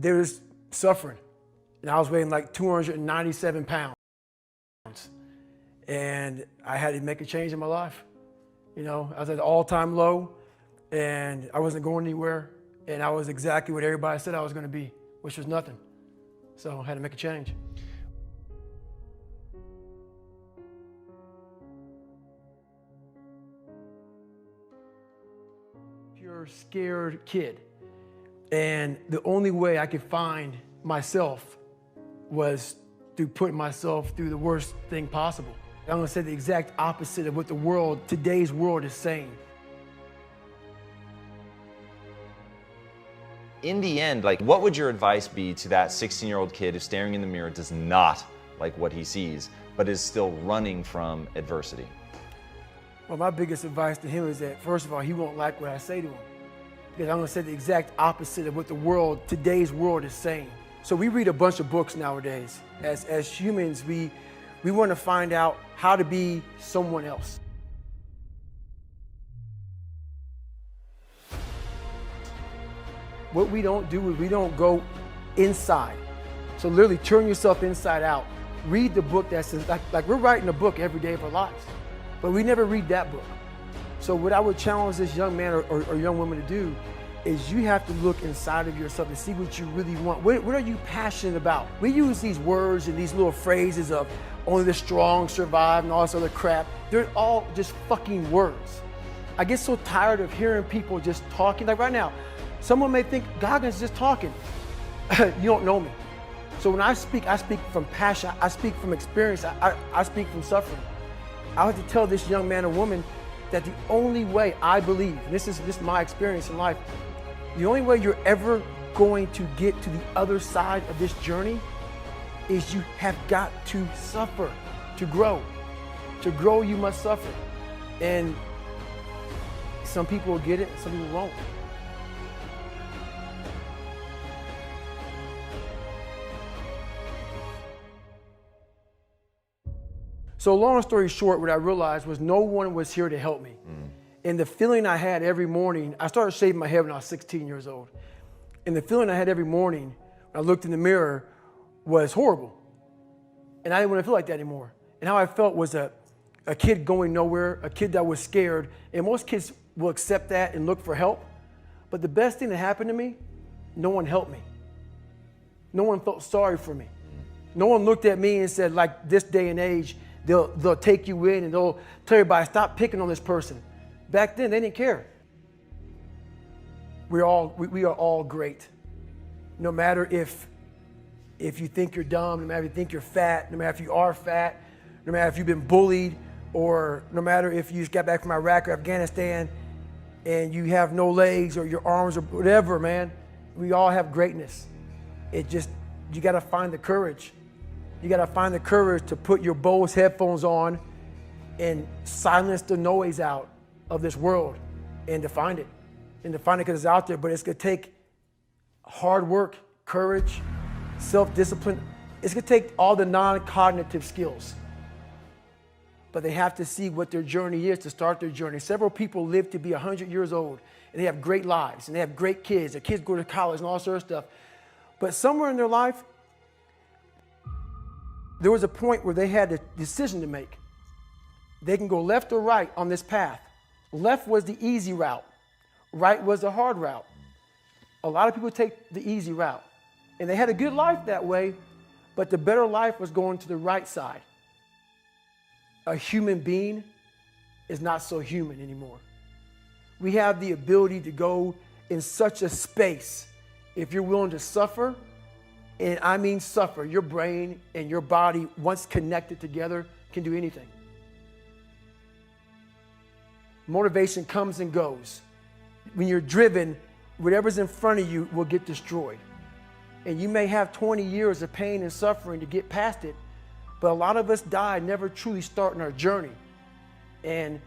There was suffering, and I was weighing like 297 pounds. And I had to make a change in my life. You know, I was at an all-time low, and I wasn't going anywhere, and I was exactly what everybody said I was going to be, which was nothing. So I had to make a change. Pure scared kid. And the only way I could find myself was through putting myself through the worst thing possible. I'm gonna say the exact opposite of what the world, today's world, is saying. In the end, like, what would your advice be to that 16-year-old kid who's staring in the mirror, does not like what he sees, but is still running from adversity? Well, my biggest advice to him is that, first of all, he won't like what I say to him. Because I'm gonna say the exact opposite of what the world, today's world, is saying. So we read a bunch of books nowadays. As humans, we want to find out how to be someone else. What we don't do is we don't go inside. So literally turn yourself inside out. Read the book that says, like we're writing a book every day of our lives, but we never read that book. So what I would challenge this young man or young woman to do is you have to look inside of yourself and see what you really want. What are you passionate about? We use these words and these little phrases of only the strong survive and all this other crap. They're all just fucking words. I get so tired of hearing people just talking. Like right now, someone may think Goggins is just talking. You don't know me. So when I speak from passion. I speak from experience. I speak from suffering. I have to tell this young man or woman that the only way I believe, and this is my experience in life, the only way you're ever going to get to the other side of this journey is you have got to suffer to grow. To grow, you must suffer. And some people will get it, some people won't. So long story short, what I realized was no one was here to help me. And the feeling I had every morning, I started shaving my head when I was 16 years old. And the feeling I had every morning when I looked in the mirror was horrible. And I didn't want to feel like that anymore. And how I felt was a kid going nowhere, a kid that was scared. And most kids will accept that and look for help. But the best thing that happened to me, no one helped me. No one felt sorry for me. No one looked at me and said, like this day and age, they'll take you in and they'll tell everybody, stop picking on this person. Back then, they didn't care. We are all great. No matter if you think you're dumb, no matter if you think you're fat, no matter if you are fat, no matter if you've been bullied, or no matter if you just got back from Iraq or Afghanistan and you have no legs or your arms or whatever, man, we all have greatness. You gotta find the courage. You gotta find the courage to put your Bose headphones on and silence the noise out of this world and to find it. And to find it because it's out there, but it's gonna take hard work, courage, self-discipline. It's gonna take all the non-cognitive skills. But they have to see what their journey is to start their journey. Several people live to be 100 years old and they have great lives and they have great kids. Their kids go to college and all sort of stuff. But somewhere in their life, there was a point where they had a decision to make. They can go left or right on this path. Left was the easy route. Right was the hard route. A lot of people take the easy route. And they had a good life that way, but the better life was going to the right side. A human being is not so human anymore. We have the ability to go in such a space if you're willing to suffer, and I mean suffer. Your brain and your body, once connected together, can do anything. Motivation comes and goes. When you're driven, whatever's in front of you will get destroyed. And you may have 20 years of pain and suffering to get past it, but a lot of us die never truly starting our journey. And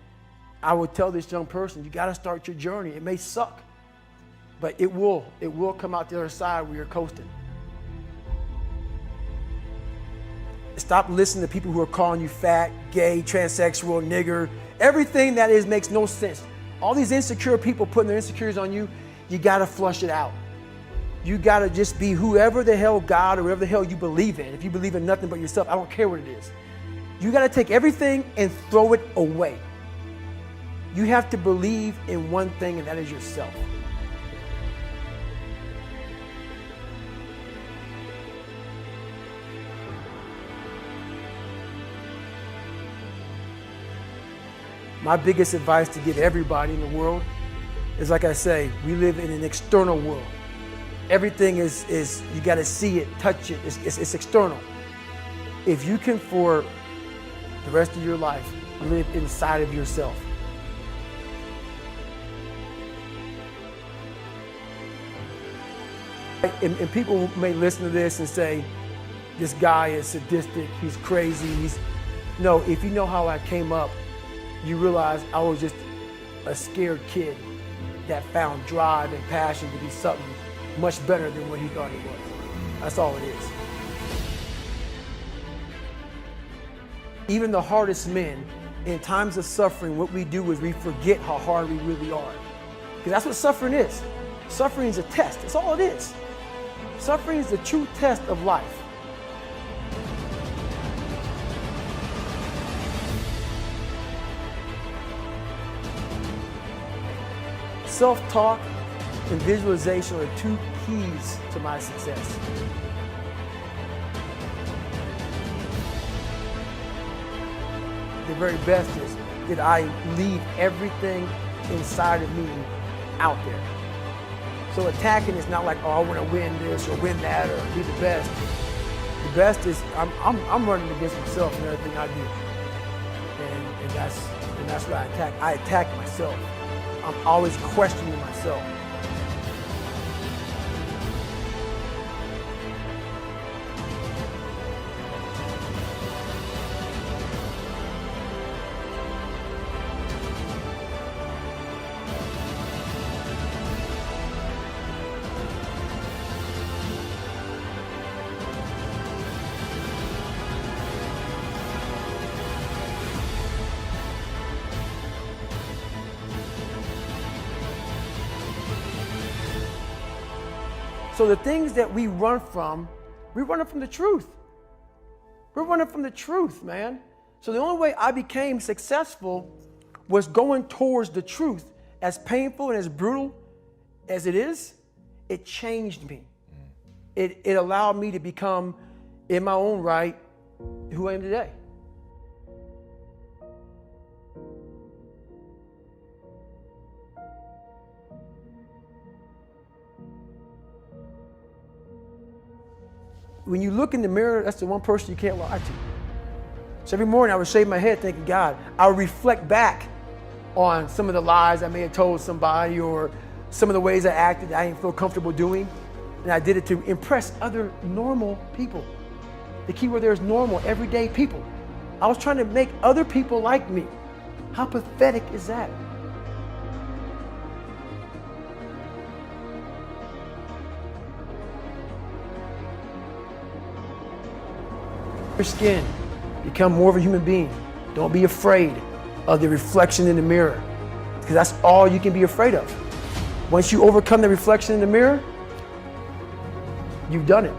I would tell this young person, you gotta start your journey. It may suck, but it will come out the other side where you're coasting. Stop listening to people who are calling you fat, gay, transsexual, nigger. Everything that is makes no sense. All these insecure people putting their insecurities on you, you gotta flush it out. You gotta just be whoever the hell God or whatever the hell you believe in. If you believe in nothing but yourself, I don't care what it is. You gotta take everything and throw it away. You have to believe in one thing, and that is yourself. My biggest advice to give everybody in the world is, like I say, we live in an external world. Everything is you got to see it, touch it, it's external. If you can, for the rest of your life, live inside of yourself. And people may listen to this and say, this guy is sadistic, he's crazy, No, if you know how I came up, you realize I was just a scared kid that found drive and passion to be something much better than what he thought he was. That's all it is. Even the hardest men, in times of suffering, what we do is we forget how hard we really are. Because that's what suffering is. Suffering is a test. That's all it is. Suffering is the true test of life. Self-talk and visualization are two keys to my success. The very best is that I leave everything inside of me out there. So attacking is not like, oh, I want to win this or win that or be the best. The best is I'm running against myself in everything I do, and that's what I attack. I attack myself. I'm always questioning myself. So the things that we run from the truth. We're running from the truth, man. So the only way I became successful was going towards the truth. As painful and as brutal as it is, it changed me. It allowed me to become, in my own right, who I am today. When you look in the mirror, that's the one person you can't lie to. So every morning I would shave my head thinking, God, I would reflect back on some of the lies I may have told somebody or some of the ways I acted that I didn't feel comfortable doing. And I did it to impress other normal people. The key word there is normal, everyday people. I was trying to make other people like me. How pathetic is that? Your skin, become more of a human being. Don't be afraid of the reflection in the mirror, because that's all you can be afraid of. Once you overcome the reflection in the mirror, you've done it.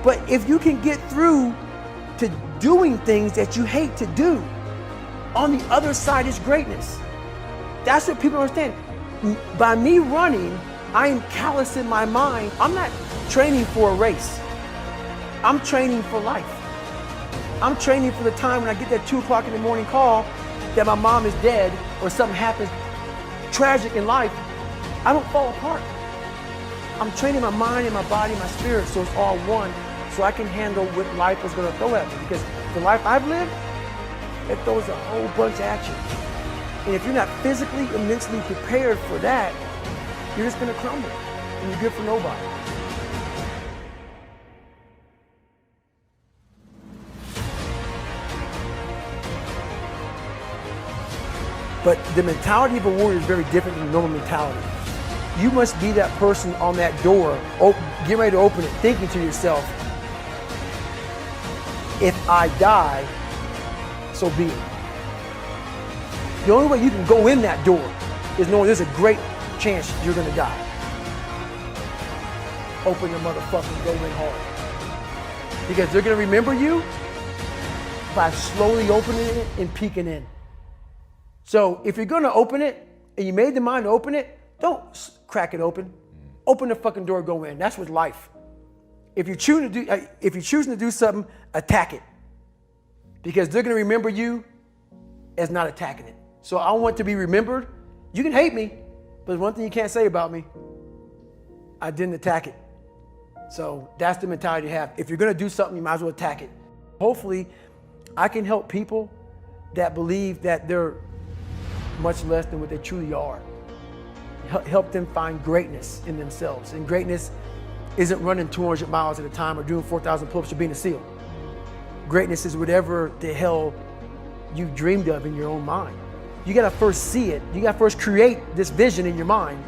But if you can get through to doing things that you hate to do, on the other side is greatness. That's what people understand. By me running, I am callous in my mind. I'm not training for a race. I'm training for life. I'm training for the time when I get that 2 o'clock in the morning call that my mom is dead or something happens tragic in life. I don't fall apart. I'm training my mind and my body and my spirit so it's all one, so I can handle what life is going to throw at me. Because the life I've lived, it throws a whole bunch at you. And if you're not physically and mentally prepared for that, you're just going to crumble, and you're good for nobody. But the mentality of a warrior is very different than the normal mentality. You must be that person on that door, get ready to open it, thinking to yourself, if I die, so be it. The only way you can go in that door is knowing there's a great chance you're gonna die. Open the motherfucking go in hard. Because they're gonna remember you by slowly opening it and peeking in. So if you're gonna open it, and you made the mind to open it, don't crack it open. Open the fucking door, go in. That's with life. If you're choosing to do something, attack it. Because they're gonna remember you as not attacking it. So I want to be remembered. You can hate me, but one thing you can't say about me, I didn't attack it. So that's the mentality to have. If you're gonna do something, you might as well attack it. Hopefully, I can help people that believe that they're much less than what they truly are. Help them find greatness in themselves. And greatness isn't running 200 miles at a time or doing 4,000 pull-ups or being a SEAL. Greatness is whatever the hell you dreamed of in your own mind. You gotta first see it. You gotta first create this vision in your mind.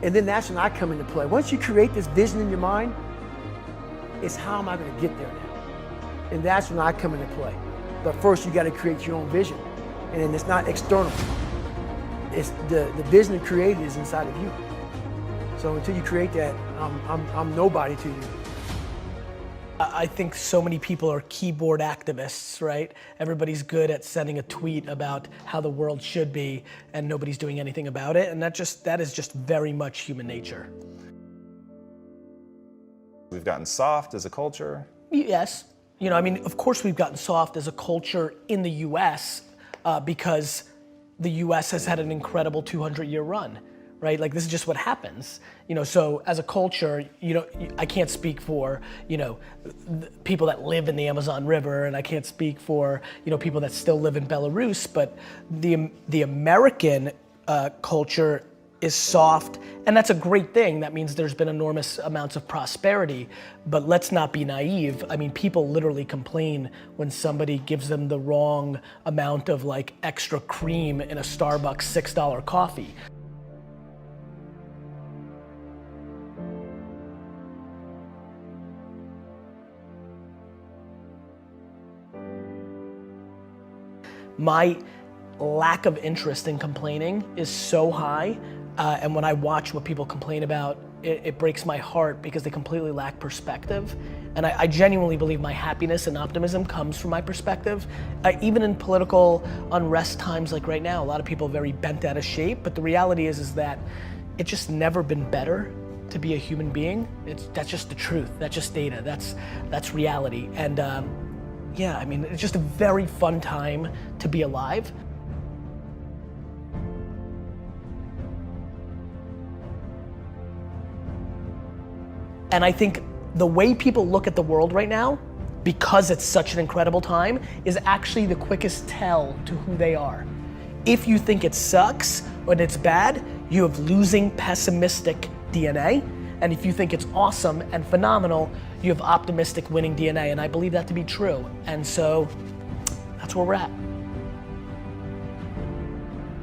And then that's when I come into play. Once you create this vision in your mind, it's how am I gonna get there now? And that's when I come into play. But first you gotta create your own vision. And then it's not external. It's the vision created is inside of you. So until you create that, I'm nobody to you. I think so many people are keyboard activists, right? Everybody's good at sending a tweet about how the world should be and nobody's doing anything about it. And that is just very much human nature. We've gotten soft as a culture. Yes. You know, I mean, of course we've gotten soft as a culture in the US because the US has had an incredible 200-year run, right? Like this is just what happens. You know, so as a culture, you know, I can't speak for, you know, people that live in the Amazon River, and I can't speak for, you know, people that still live in Belarus, but the American culture is soft, and that's a great thing. That means there's been enormous amounts of prosperity, but let's not be naive. I mean, people literally complain when somebody gives them the wrong amount of like extra cream in a Starbucks $6 coffee. My lack of interest in complaining is so high, and when I watch what people complain about, it breaks my heart because they completely lack perspective. And I genuinely believe my happiness and optimism comes from my perspective. Even in political unrest times like right now, a lot of people are very bent out of shape, but the reality is that it's just never been better to be a human being. That's just the truth, that's just data, that's reality. And yeah, I mean, it's just a very fun time to be alive. And I think the way people look at the world right now, because it's such an incredible time, is actually the quickest tell to who they are. If you think it sucks or it's bad, you have losing pessimistic DNA. And if you think it's awesome and phenomenal, you have optimistic winning DNA. And I believe that to be true. And so that's where we're at.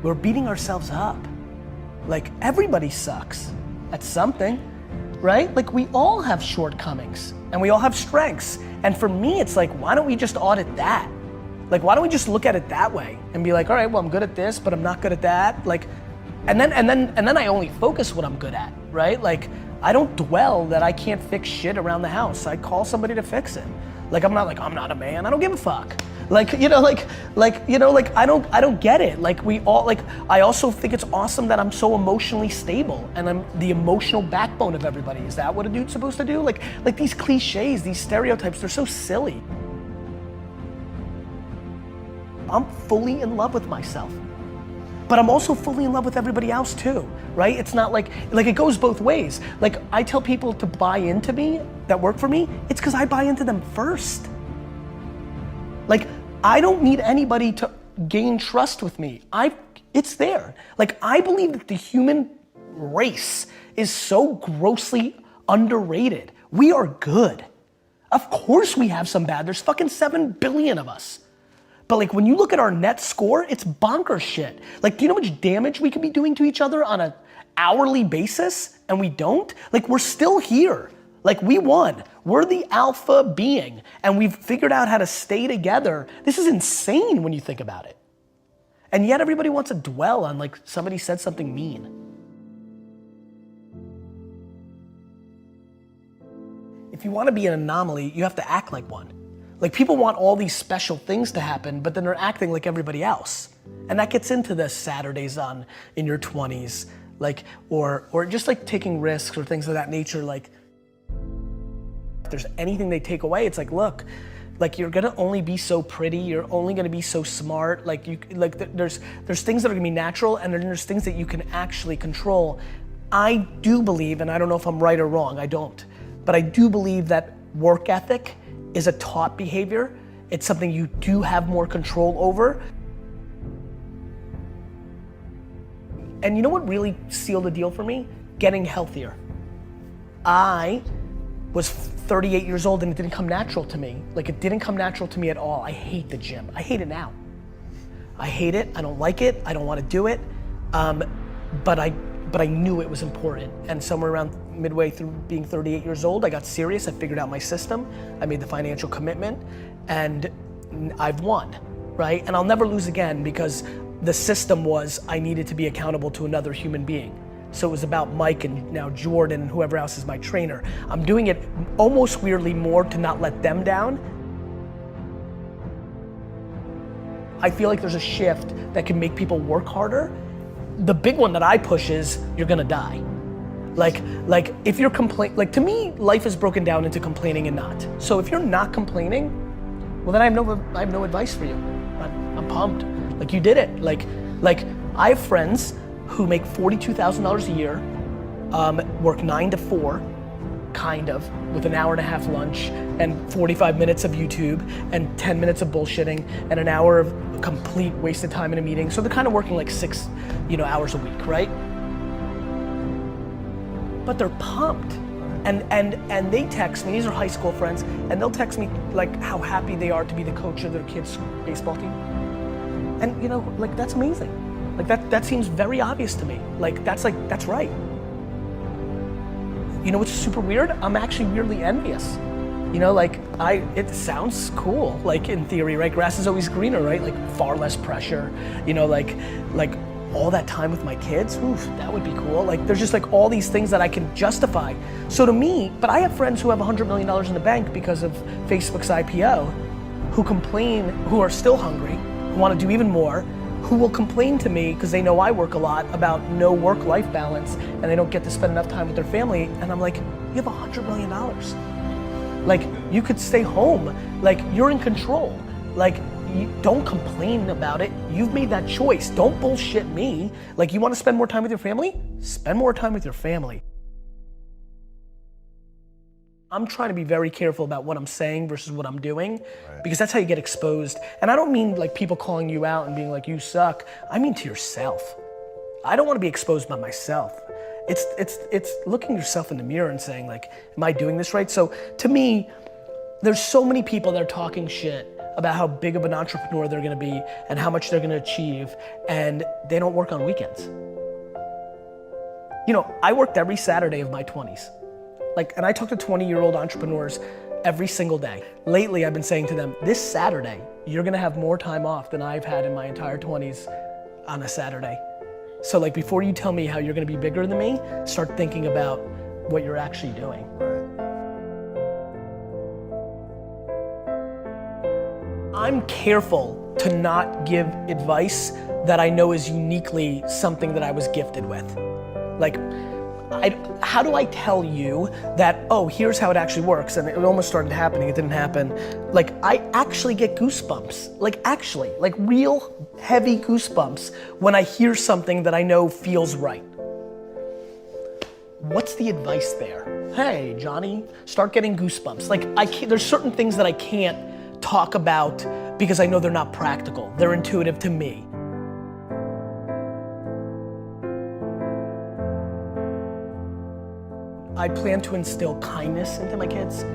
We're beating ourselves up. Like everybody sucks at something. Right? Like we all have shortcomings and we all have strengths. And for me, it's like, why don't we just audit that? Like, why don't we just look at it that way and be like, all right, well, I'm good at this, but I'm not good at that. Like, and then I only focus what I'm good at, right? Like, I don't dwell that I can't fix shit around the house. I call somebody to fix it. Like, I'm not a man. I don't give a fuck. Like, I don't get it. Like I also think it's awesome that I'm so emotionally stable and I'm the emotional backbone of everybody. Is that what a dude's supposed to do? Like these cliches, these stereotypes, they're so silly. I'm fully in love with myself, but I'm also fully in love with everybody else too, right? It's not like it goes both ways. Like I tell people to buy into me that work for me, it's because I buy into them first. Like, I don't need anybody to gain trust with me. It's there. Like, I believe that the human race is so grossly underrated. We are good. Of course we have some bad. There's fucking 7 billion of us. But like, when you look at our net score, it's bonkers shit. Like, do you know how much damage we could be doing to each other on an hourly basis? And we don't? Like, we're still here. Like we won. We're the alpha being and we've figured out how to stay together. This is insane when you think about it. And yet everybody wants to dwell on like somebody said something mean. If you want to be an anomaly, you have to act like one. Like people want all these special things to happen, but then they're acting like everybody else. And that gets into the Saturdays in your 20s, like, or just like taking risks or things of that nature. Like, if there's anything they take away, it's like, look, like you're gonna only be so pretty, you're only gonna be so smart, like there's things that are gonna be natural, and then there's things that you can actually control. I do believe, and I don't know if I'm right or wrong, I don't, but I do believe that work ethic is a taught behavior. It's something you do have more control over. And you know what really sealed the deal for me? Getting healthier. I was 38 years old and it didn't come natural to me. Like it didn't come natural to me at all. I hate the gym. I hate it now. I hate it, I don't like it, I don't want to do it. But I knew it was important. And somewhere around midway through being 38 years old, I got serious, I figured out my system, I made the financial commitment, and I've won, right? And I'll never lose again because the system was I needed to be accountable to another human being. So it was about Mike and now Jordan and whoever else is my trainer. I'm doing it almost weirdly more to not let them down. I feel like there's a shift that can make people work harder. The big one that I push is you're gonna die. Like if you're like to me, life is broken down into complaining and not. So if you're not complaining, well then I have no advice for you. I'm pumped. Like you did it. Like I have friends who make $42,000 a year, work 9 to 4, kind of, with an hour and a half lunch and 45 minutes of YouTube and 10 minutes of bullshitting and an hour of complete wasted time in a meeting. So they're kind of working like 6, hours a week, right? But they're pumped. And they text me, these are high school friends, and they'll text me like how happy they are to be the coach of their kids' baseball team. And like that's amazing. Like that seems very obvious to me. That's right. You know what's super weird? I'm actually weirdly envious. It sounds cool, like in theory, right? Grass is always greener, right? Like far less pressure, like all that time with my kids, oof, that would be cool. Like there's just like all these things that I can justify. So to me, but I have friends who have $100 million in the bank because of Facebook's IPO, who complain, who are still hungry, who want to do even more, who will complain to me because they know I work a lot about no work-life balance and they don't get to spend enough time with their family. And I'm like, you have $100 million. Like you could stay home. Like you're in control. Like you don't complain about it. You've made that choice. Don't bullshit me. Like you want to spend more time with your family? Spend more time with your family. I'm trying to be very careful about what I'm saying versus what I'm doing, because that's how you get exposed. And I don't mean like people calling you out and being like, you suck. I mean to yourself. I don't want to be exposed by myself. It's looking yourself in the mirror and saying like, am I doing this right? So to me, there's so many people that are talking shit about how big of an entrepreneur they're gonna be and how much they're gonna achieve, and they don't work on weekends. I worked every Saturday of my 20s. And I talk to 20-year-old entrepreneurs every single day. Lately, I've been saying to them, this Saturday, you're gonna have more time off than I've had in my entire 20s on a Saturday. So before you tell me how you're gonna be bigger than me, start thinking about what you're actually doing. I'm careful to not give advice that I know is uniquely something that I was gifted with. How do I tell you that, oh, here's how it actually works, and it almost started happening, it didn't happen. I actually get goosebumps, real heavy goosebumps when I hear something that I know feels right. What's the advice there? Hey, Johnny, start getting goosebumps. There's certain things that I can't talk about because I know they're not practical. They're intuitive to me. I plan to instill kindness into my kids.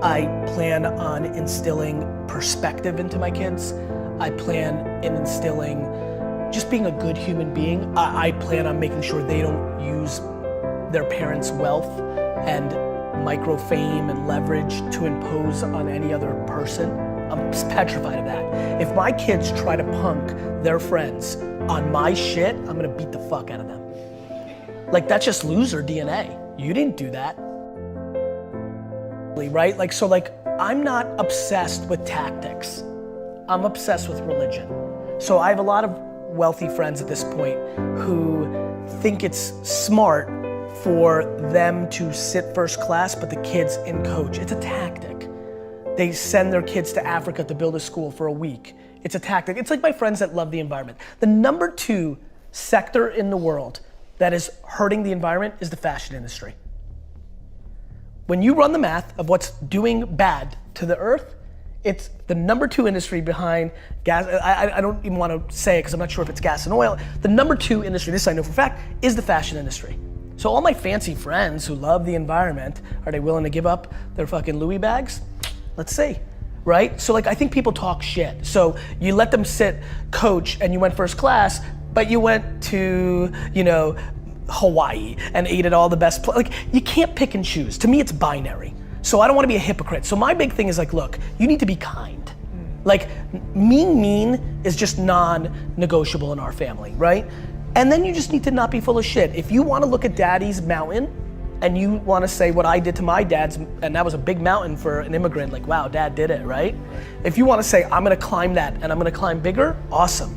I plan on instilling perspective into my kids. I plan in instilling just being a good human being. I plan on making sure they don't use their parents' wealth and micro fame and leverage to impose on any other person. I'm petrified of that. If my kids try to punk their friends on my shit, I'm gonna beat the fuck out of them. Like, that's just loser DNA. You didn't do that. Right? Like, so like, I'm not obsessed with tactics. I'm obsessed with religion. So I have a lot of wealthy friends at this point who think it's smart for them to sit first class, but the kids in coach. It's a tactic. They send their kids to Africa to build a school for a week. It's a tactic. It's like my friends that love the environment. The number 2 sector in the world that is hurting the environment is the fashion industry. When you run the math of what's doing bad to the earth, it's the number 2 industry behind gas. I don't even want to say it because I'm not sure if it's gas and oil. The number 2 industry, this I know for a fact, is the fashion industry. So all my fancy friends who love the environment, are they willing to give up their fucking Louis bags? Let's see, right? So like, I think people talk shit. So you let them sit coach and you went first class, but you went to, you know, Hawaii and ate at all the best like, you can't pick and choose. To me, it's binary. So I don't want to be a hypocrite. So my big thing is like, look, you need to be kind. Like, mean is just non-negotiable in our family, right? And then you just need to not be full of shit. If you want to look at daddy's mountain and you want to say what I did to my dad's, and that was a big mountain for an immigrant, like, wow, dad did it, right? If you want to say, I'm going to climb that and I'm going to climb bigger, awesome.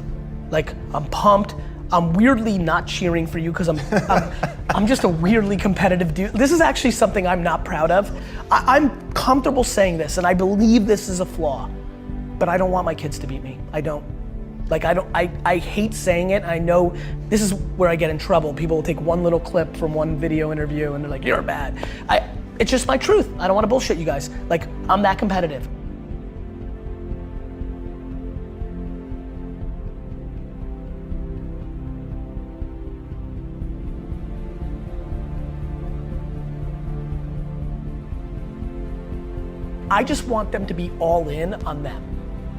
Like, I'm pumped. I'm weirdly not cheering for you because I'm just a weirdly competitive dude. This is actually something I'm not proud of. I'm comfortable saying this and I believe this is a flaw, but I don't want my kids to beat me. I don't. Like, I hate saying it. I know this is where I get in trouble. People will take one little clip from one video interview and they're like, you're bad. It's just my truth. I don't want to bullshit you guys. Like, I'm that competitive. I just want them to be all in on them,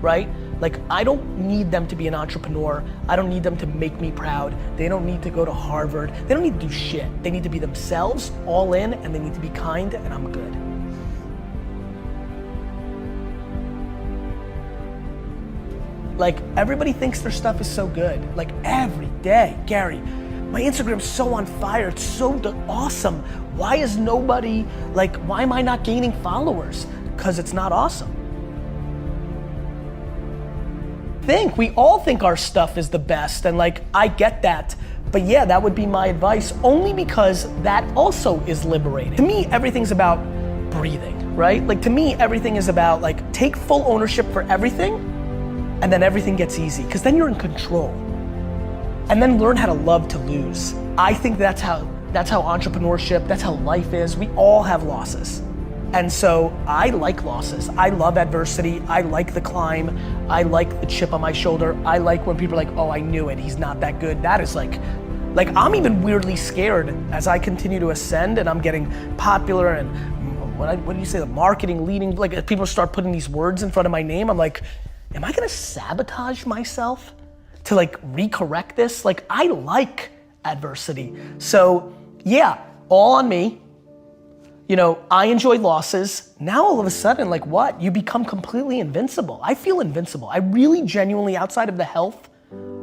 right? Like, I don't need them to be an entrepreneur. I don't need them to make me proud. They don't need to go to Harvard. They don't need to do shit. They need to be themselves, all in, and they need to be kind, and I'm good. Like, everybody thinks their stuff is so good. Like, every day, Gary, my Instagram's so on fire, it's so awesome. Why is nobody, like, why am I not gaining followers? Because it's not awesome. We all think our stuff is the best, and like, I get that. But yeah, that would be my advice, only because that also is liberating. To me, everything's about breathing, right? Like, to me, everything is about like, take full ownership for everything, and then everything gets easy, because then you're in control. And then learn how to love to lose. I think that's how entrepreneurship, that's how life is. We all have losses. And so I like losses. I love adversity. I like the climb. I like the chip on my shoulder. I like when people are like, oh, I knew it, he's not that good. That is like I'm even weirdly scared as I continue to ascend and I'm getting popular and what do you say, the marketing leading, like, as people start putting these words in front of my name, I'm like, am I gonna sabotage myself to like recorrect this? Like, I like adversity. So yeah, all on me. You know, I enjoy losses. Now all of a sudden, like, what? You become completely invincible. I feel invincible. I really genuinely, outside of the health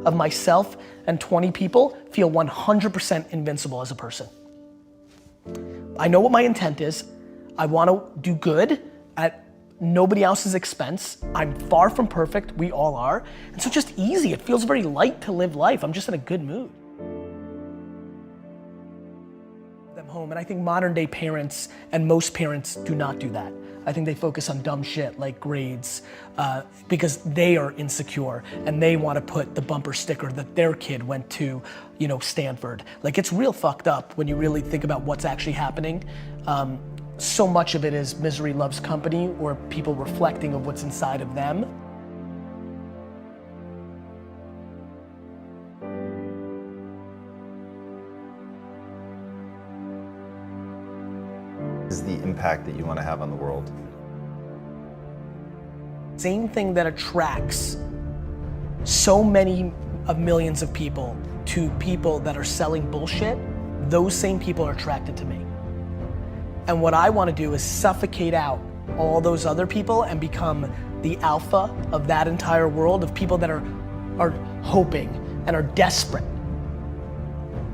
of myself and 20 people, feel 100% invincible as a person. I know what my intent is. I want to do good at nobody else's expense. I'm far from perfect. We all are. And so just easy. It feels very light to live life. I'm just in a good mood. Home. And I think modern day parents and most parents do not do that. I think they focus on dumb shit like grades because they are insecure and they want to put the bumper sticker that their kid went to, you know, Stanford. Like, it's real fucked up when you really think about what's actually happening. So much of it is misery loves company, or people reflecting of what's inside of them. Is the impact that you want to have on the world? Same thing that attracts so many of millions of people to people that are selling bullshit, those same people are attracted to me. And what I want to do is suffocate out all those other people and become the alpha of that entire world of people that are hoping and are desperate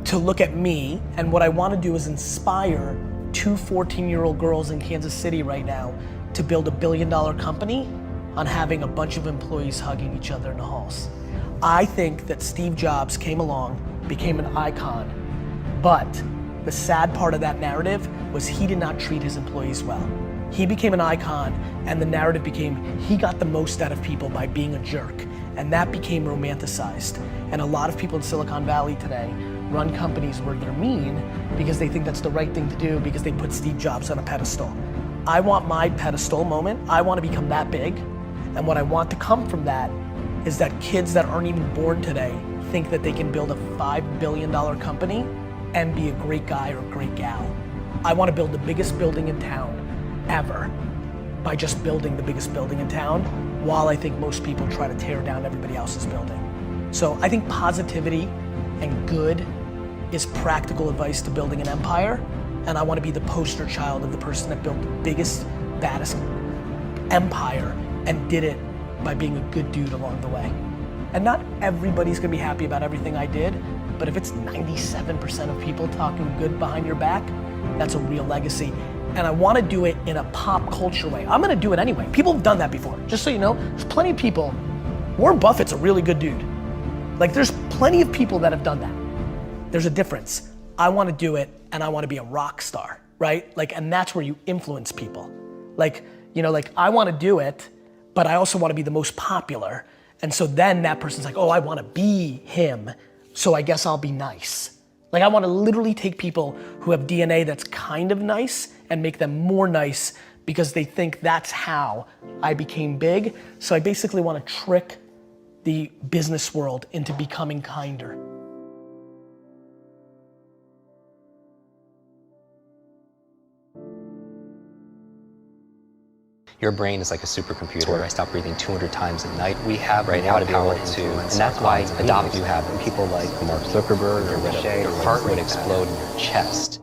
to look at me, and what I want to do is inspire two 14-year-old girls in Kansas City right now to build a $1 billion company on having a bunch of employees hugging each other in the halls. I think that Steve Jobs came along, became an icon, but the sad part of that narrative was he did not treat his employees well. He became an icon, and the narrative became he got the most out of people by being a jerk, and that became romanticized. And a lot of people in Silicon Valley today run companies where they're mean because they think that's the right thing to do because they put Steve Jobs on a pedestal. I want my pedestal moment. I want to become that big, and what I want to come from that is that kids that aren't even born today think that they can build a $5 billion company and be a great guy or a great gal. I want to build the biggest building in town ever by just building the biggest building in town, while I think most people try to tear down everybody else's building. So I think positivity and good is practical advice to building an empire, and I want to be the poster child of the person that built the biggest, baddest empire and did it by being a good dude along the way. And not everybody's gonna be happy about everything I did, but if it's 97% of people talking good behind your back, that's a real legacy. And I wanna do it in a pop culture way. I'm gonna do it anyway. People have done that before. Just so you know, there's plenty of people. Warren Buffett's a really good dude. Like, there's plenty of people that have done that. There's a difference. I wanna do it and I wanna be a rock star, right? Like, and that's where you influence people. Like, you know, like I wanna do it, but I also wanna be the most popular. And so then that person's like, oh, I wanna be him, so I guess I'll be nice. Like, I wanna literally take people who have DNA that's kind of nice and make them more nice because they think that's how I became big. So I basically wanna trick the business world into becoming kinder. Your brain is like a supercomputer. I stop breathing 200 times a night. We have right now to be able to, and that's why adopt new habits. People like Mark Zuckerberg or Richard, your heart would explode in your chest.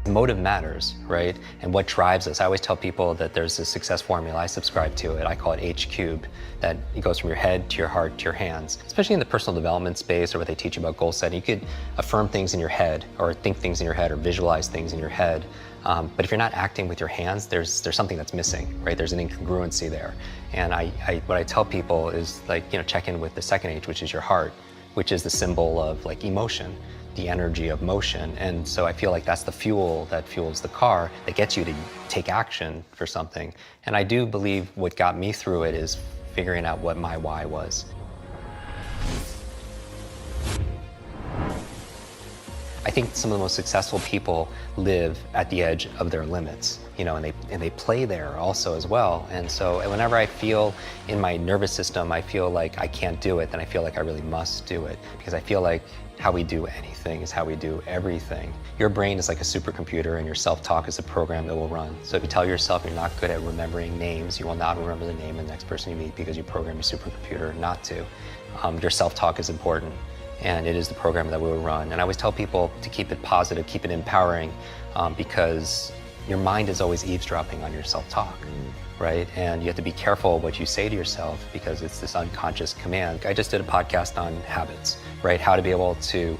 Motive matters, right? And what drives us. I always tell people that there's a success formula. I subscribe to it. I call it H cubed. That it goes from your head to your heart to your hands. Especially in the personal development space or what they teach you about goal setting. You could affirm things in your head or think things in your head or visualize things in your head. But if you're not acting with your hands, there's something that's missing, right? There's an incongruency there. And what I tell people is, like, you know, check in with the second H, which is your heart, which is the symbol of like emotion, the energy of motion. And so I feel like that's the fuel that fuels the car that gets you to take action for something. And I do believe what got me through it is figuring out what my why was. I think some of the most successful people live at the edge of their limits, you know, and they play there also as well. And so whenever I feel in my nervous system, I feel like I can't do it, then I feel like I really must do it, because I feel like how we do anything is how we do everything. Your brain is like a supercomputer, and your self-talk is a program that will run. So if you tell yourself you're not good at remembering names, you will not remember the name of the next person you meet because you program your supercomputer not to. Your self-talk is important, and it is the program that we will run. And I always tell people to keep it positive, keep it empowering, because your mind is always eavesdropping on your self-talk, right? And you have to be careful what you say to yourself because it's this unconscious command. I just did a podcast on habits, right? How to be able to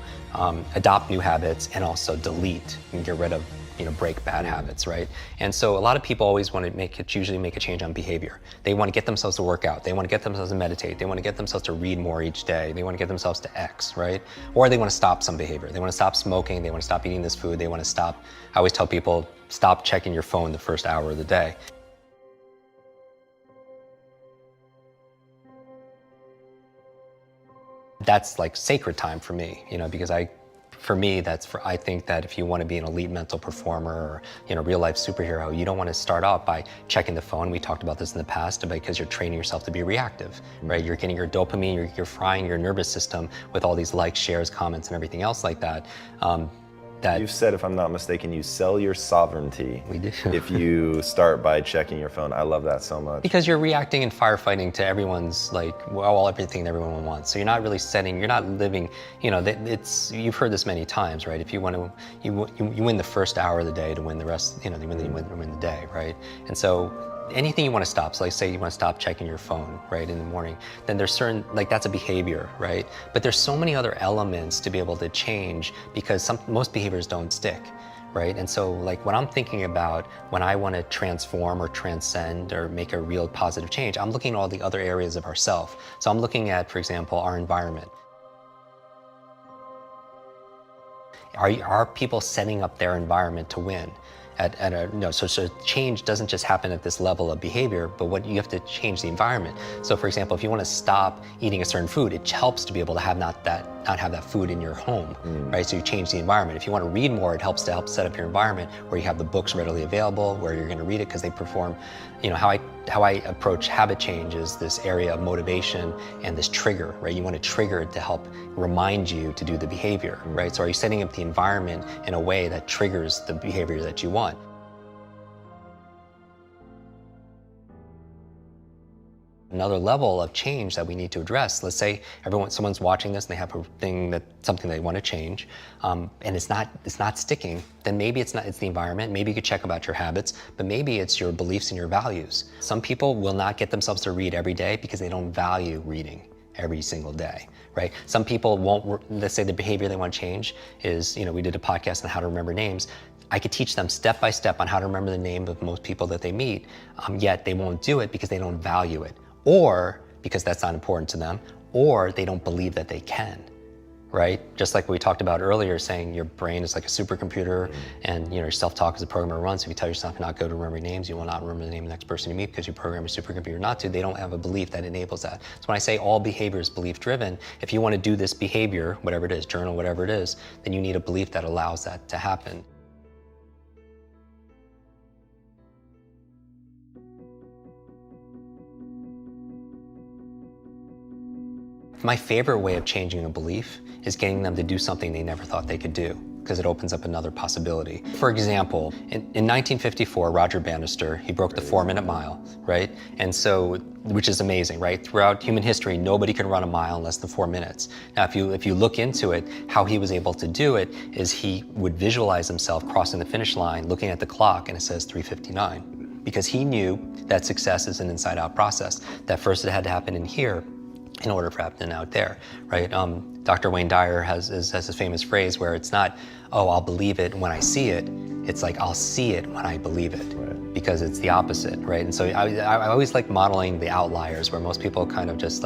adopt new habits and also delete and get rid of, you know, break bad habits, right? And so a lot of people always want to usually make a change on behavior. They want to get themselves to work out. They want to get themselves to meditate. They want to get themselves to read more each day. They want to get themselves to X, right? Or they want to stop some behavior. They want to stop smoking. They want to stop eating this food. They want to stop, I always tell people, stop checking your phone the first hour of the day. That's like sacred time for me, you know, because I think that if you want to be an elite mental performer or, you know, real life superhero, you don't want to start off by checking the phone. We talked about this in the past, because you're training yourself to be reactive, right? You're getting your dopamine, you're frying your nervous system with all these likes, shares, comments, and everything else like that. that You've said, if I'm not mistaken, you sell your sovereignty. We do. If you start by checking your phone. I love that so much. Because you're reacting and firefighting to everyone's everything that everyone wants. So you're not really you're not living, you've heard this many times, right? If you want to, you win the first hour of the day to win the rest, you win the day, right? And so anything you want to stop, so like say you want to stop checking your phone, right, in the morning, then there's certain, that's a behavior, right? But there's so many other elements to be able to change because most behaviors don't stick, right? And so what I'm thinking about when I want to transform or transcend or make a real positive change, I'm looking at all the other areas of ourself. So I'm looking at, for example, our environment. Are people setting up their environment to win? So change doesn't just happen at this level of behavior, but what you have to change the environment. So for example, if you want to stop eating a certain food, it helps to be able to have not have that food in your home, right? So you change the environment. If you want to read more, it helps to set up your environment where you have the books readily available, where you're going to read it because they perform, how I approach habit change is this area of motivation and this trigger, right? You want to trigger it to help remind you to do the behavior, right? So are you setting up the environment in a way that triggers the behavior that you want? Another level of change that we need to address. Let's say someone's watching this and they have something they want to change, and it's not sticking. Then maybe it's the environment. Maybe you could check about your habits, but maybe it's your beliefs and your values. Some people will not get themselves to read every day because they don't value reading every single day, right? Some people won't. Let's say the behavior they want to change is, we did a podcast on how to remember names. I could teach them step by step on how to remember the name of most people that they meet, yet they won't do it because they don't value it, or because that's not important to them, or they don't believe that they can, right? Just like we talked about earlier, saying your brain is like a supercomputer, and your self-talk is a program it runs. If you tell yourself you're not good at remembering names, you will not remember the name of the next person you meet because you program your supercomputer not to. They don't have a belief that enables that. So when I say all behavior is belief-driven, if you want to do this behavior, whatever it is, journal, whatever it is, then you need a belief that allows that to happen. My favorite way of changing a belief is getting them to do something they never thought they could do, because it opens up another possibility. For example, in 1954, Roger Bannister, he broke the 4-minute mile, right? And so, which is amazing, right? Throughout human history, nobody could run a mile in less than 4 minutes. Now, if you look into it, how he was able to do it is he would visualize himself crossing the finish line, looking at the clock, and it says 3:59, because he knew that success is an inside-out process. That first it had to happen in here in order for it to happen out there, right? Dr. Wayne Dyer has this famous phrase where it's not, oh, I'll believe it when I see it. It's like, I'll see it when I believe it, right? Because it's the opposite, right? And so I always like modeling the outliers where most people kind of just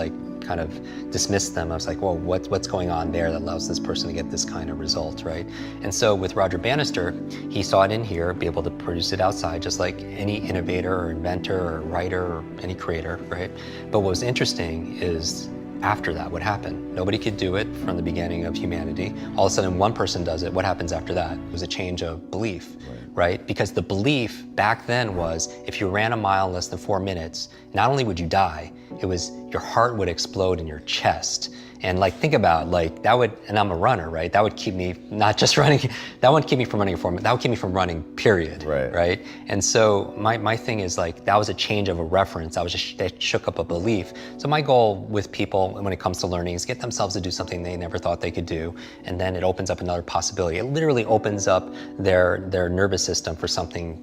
dismiss them. I was like, well, what's going on there that allows this person to get this kind of result, right? And so with Roger Bannister, he saw it in here, be able to produce it outside, just like any innovator or inventor or writer or any creator, right? But what was interesting is after that, what happened? Nobody could do it from the beginning of humanity. All of a sudden, one person does it. What happens after that? It was a change of belief, right? Because the belief back then was, if you ran a mile in less than 4 minutes, not only would you die, it was your heart would explode in your chest. And think about that would, and I'm a runner, right? That would keep me not just running, that wouldn't keep me from running a 4 minutes, that would keep me from running, period, right? And so my thing is that was a change of a reference. That shook up a belief. So my goal with people when it comes to learning is get themselves to do something they never thought they could do, and then it opens up another possibility. It literally opens up their nervous system for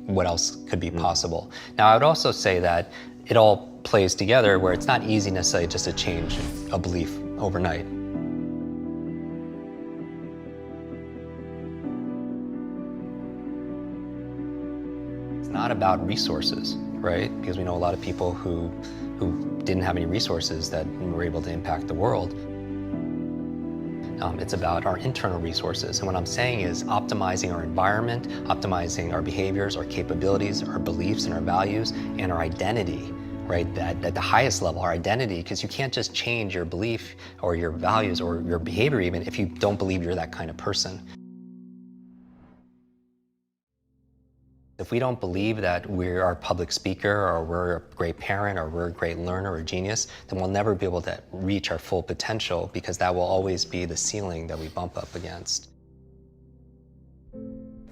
what else could be possible. Now, I would also say that it all plays together where it's not easy necessarily just to change a belief overnight. It's not about resources, right? Because we know a lot of people who didn't have any resources that were able to impact the world. It's about our internal resources. And what I'm saying is optimizing our environment, optimizing our behaviors, our capabilities, our beliefs and our values, and our identity, right? At the highest level, our identity, because you can't just change your belief or your values or your behavior even if you don't believe you're that kind of person. If we don't believe that we're a public speaker or we're a great parent or we're a great learner or genius, then we'll never be able to reach our full potential, because that will always be the ceiling that we bump up against.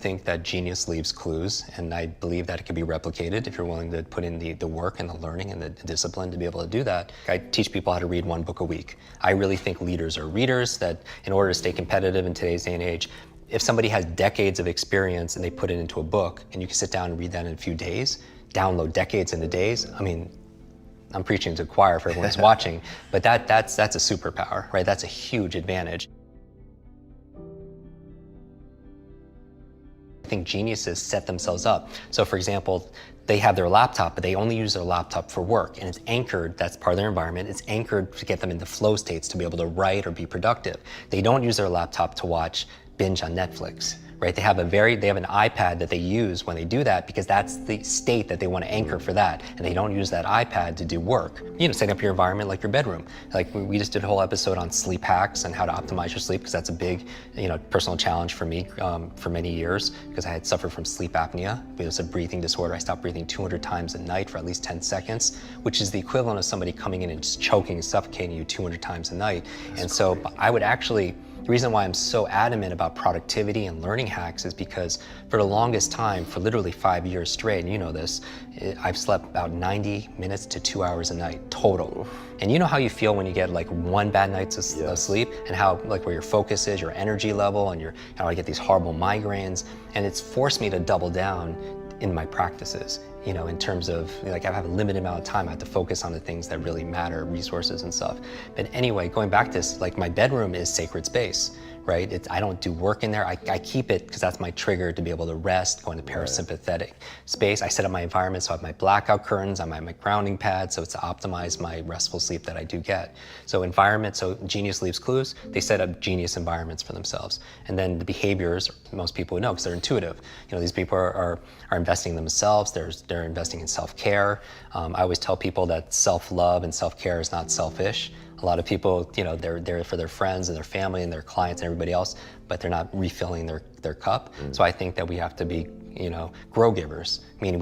think that genius leaves clues, and I believe that it can be replicated if you're willing to put in the work and the learning and the discipline to be able to do that. I teach people how to read one book a week. I really think leaders are readers, that in order to stay competitive in today's day and age, if somebody has decades of experience and they put it into a book and you can sit down and read that in a few days, download decades into days, I mean, I'm preaching to the choir for everyone who's watching, but that's a superpower, right? That's a huge advantage. I think geniuses set themselves up. So for example, they have their laptop, but they only use their laptop for work, and it's anchored, that's part of their environment, it's anchored to get them into flow states to be able to write or be productive. They don't use their laptop to watch binge on Netflix, right? They have an iPad that they use when they do that because that's the state that they want to anchor for that, and they don't use that iPad to do work. You know, setting up your environment like your bedroom. Like we just did a whole episode on sleep hacks and how to optimize your sleep, because that's a big, personal challenge for me for many years, because I had suffered from sleep apnea. It was a breathing disorder. I stopped breathing 200 times a night for at least 10 seconds, which is the equivalent of somebody coming in and just choking and suffocating you 200 times a night. And so I would actually, the reason why I'm so adamant about productivity and learning hacks is because for the longest time, for literally 5 years straight, and you know this, I've slept about 90 minutes to 2 hours a night total. And you know how you feel when you get like one bad night's of sleep, and how like where your focus is, your energy level, and how I get these horrible migraines, and it's forced me to double down in my practices. In terms of, like, I have a limited amount of time. I have to focus on the things that really matter, resources and stuff. But anyway, going back to this, like, my bedroom is sacred space, right? I don't do work in there. I keep it because that's my trigger to be able to rest, go into parasympathetic space. I set up my environment, so I have my blackout curtains, I have my grounding pad, so it's to optimize my restful sleep that I do get. So environment, so genius leaves clues. They set up genius environments for themselves. And then the behaviors, most people would know because they're intuitive. These people are investing in themselves, they're investing in self-care. I always tell people that self-love and self-care is not selfish. A lot of people, they're there for their friends and their family and their clients and everybody else, but they're not refilling their cup. So I think that we have to be, grow givers, meaning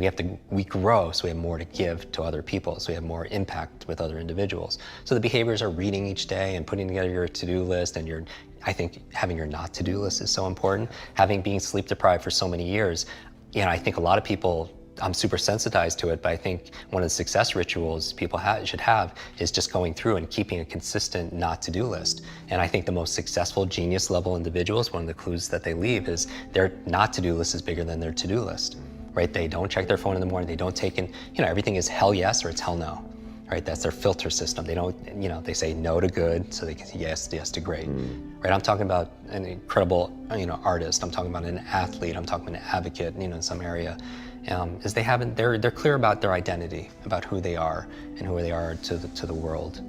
we grow so we have more to give to other people, so we have more impact with other individuals. So the behaviors are reading each day and putting together your to-do list, and I think having your not to-do list is so important. Being sleep deprived for so many years, I think a lot of people, I'm super sensitized to it, but I think one of the success rituals people should have is just going through and keeping a consistent not to-do list. And I think the most successful genius level individuals, one of the clues that they leave is their not to-do list is bigger than their to-do list, right? They don't check their phone in the morning, they don't take in, everything is hell yes or it's hell no, right? That's their filter system. They don't, they say no to good so they can say yes to great, right? I'm talking about an incredible, artist. I'm talking about an athlete. I'm talking about an advocate, in some area. Is they're clear about their identity, about who they are and who they are to the world.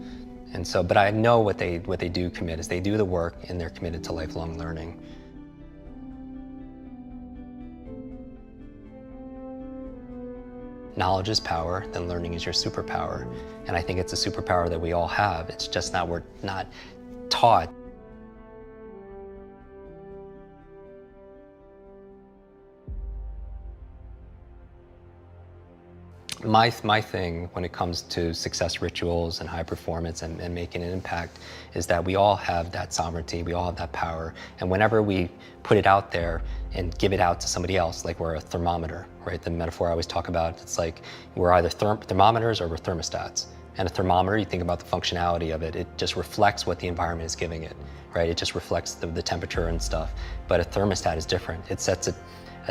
And so, but I know what they do commit is they do the work and they're committed to lifelong learning. Knowledge is power, then learning is your superpower. And I think it's a superpower that we all have. It's just we're not taught. My thing when it comes to success rituals and high performance and making an impact is that we all have that sovereignty, we all have that power. And whenever we put it out there and give it out to somebody else, like we're a thermometer, right? The metaphor I always talk about, it's like we're either thermometers or we're thermostats. And a thermometer, you think about the functionality of it, it just reflects what the environment is giving it, right? It just reflects the temperature and stuff. But a thermostat is different. It sets a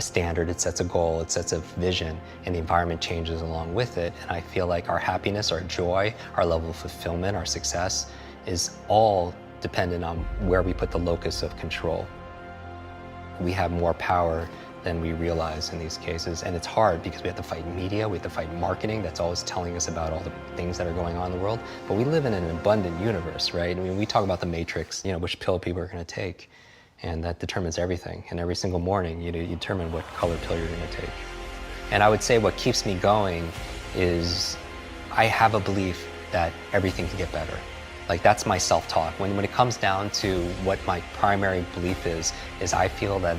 standard, it sets a goal, it sets a vision, and the environment changes along with it. And I feel like our happiness, our joy, our level of fulfillment, our success is all dependent on where we put the locus of control. We have more power than we realize in these cases, and it's hard because we have to fight media, we have to fight marketing that's always telling us about all the things that are going on in the world. But we live in an abundant universe, right? I mean, we talk about the matrix, which pill people are gonna take. And that determines everything. And every single morning, you determine what color pill you're gonna take. And I would say what keeps me going is I have a belief that everything can get better. Like that's my self-talk. When it comes down to what my primary belief is I feel that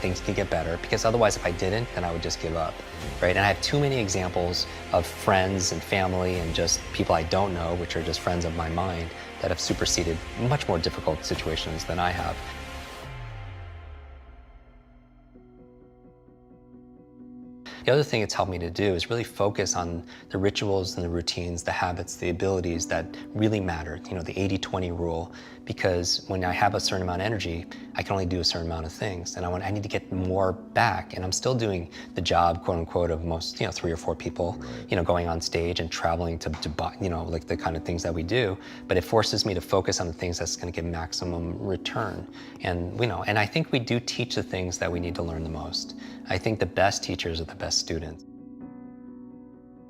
things can get better, because otherwise if I didn't, then I would just give up, right? And I have too many examples of friends and family and just people I don't know, which are just friends of my mind, that have superseded much more difficult situations than I have. The other thing it's helped me to do is really focus on the rituals and the routines, the habits, the abilities that really matter, you know, the 80-20 rule, because when I have a certain amount of energy, I can only do a certain amount of things, and I need to get more back, and I'm still doing the job, quote unquote, of most, 3 or 4 people, going on stage and traveling to like the kind of things that we do, but it forces me to focus on the things that's going to give maximum return. And and I think we do teach the things that we need to learn the most. I think the best teachers are the best students.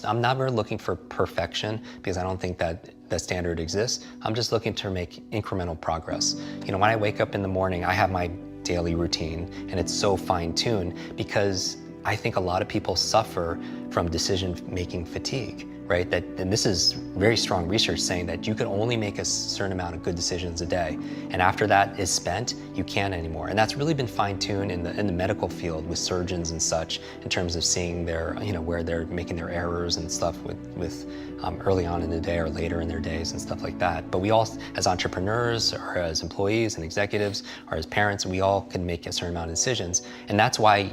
I'm never looking for perfection because I don't think that the standard exists. I'm just looking to make incremental progress. When I wake up in the morning, I have my daily routine, and it's so fine-tuned because I think a lot of people suffer from decision-making fatigue, right? And this is very strong research saying that you can only make a certain amount of good decisions a day, and after that is spent, you can't anymore. And that's really been fine-tuned in the medical field with surgeons and such, in terms of seeing their, where they're making their errors and stuff with early on in the day or later in their days and stuff like that. But we all, as entrepreneurs or as employees and executives or as parents, we all can make a certain amount of decisions, and that's why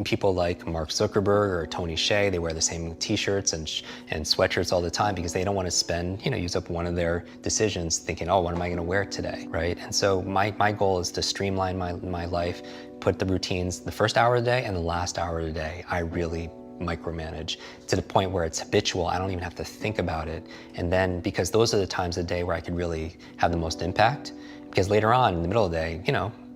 people like Mark Zuckerberg or Tony Hsieh, they wear the same t-shirts and sweatshirts all the time because they don't want to spend, use up one of their decisions thinking, oh, what am I going to wear today, right? And so my goal is to streamline my life, put the routines, the first hour of the day and the last hour of the day, I really micromanage to the point where it's habitual. I don't even have to think about it. And then, because those are the times of the day where I could really have the most impact, because later on in the middle of the day,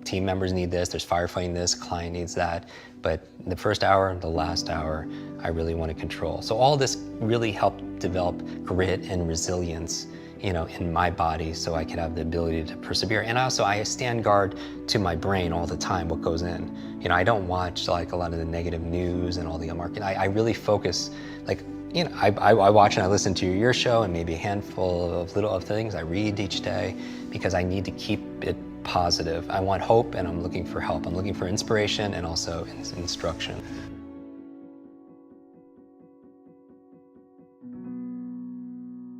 team members need this, there's firefighting this, client needs that. But the first hour, the last hour, I really want to control. So all this really helped develop grit and resilience, in my body, so I could have the ability to persevere. And also, I stand guard to my brain all the time, what goes in. I don't watch like a lot of the negative news and all the marketing. I really focus, like, I watch and I listen to your show and maybe a handful of little things I read each day, because I need to keep it positive. I want hope, and I'm looking for help. I'm looking for inspiration and also instruction.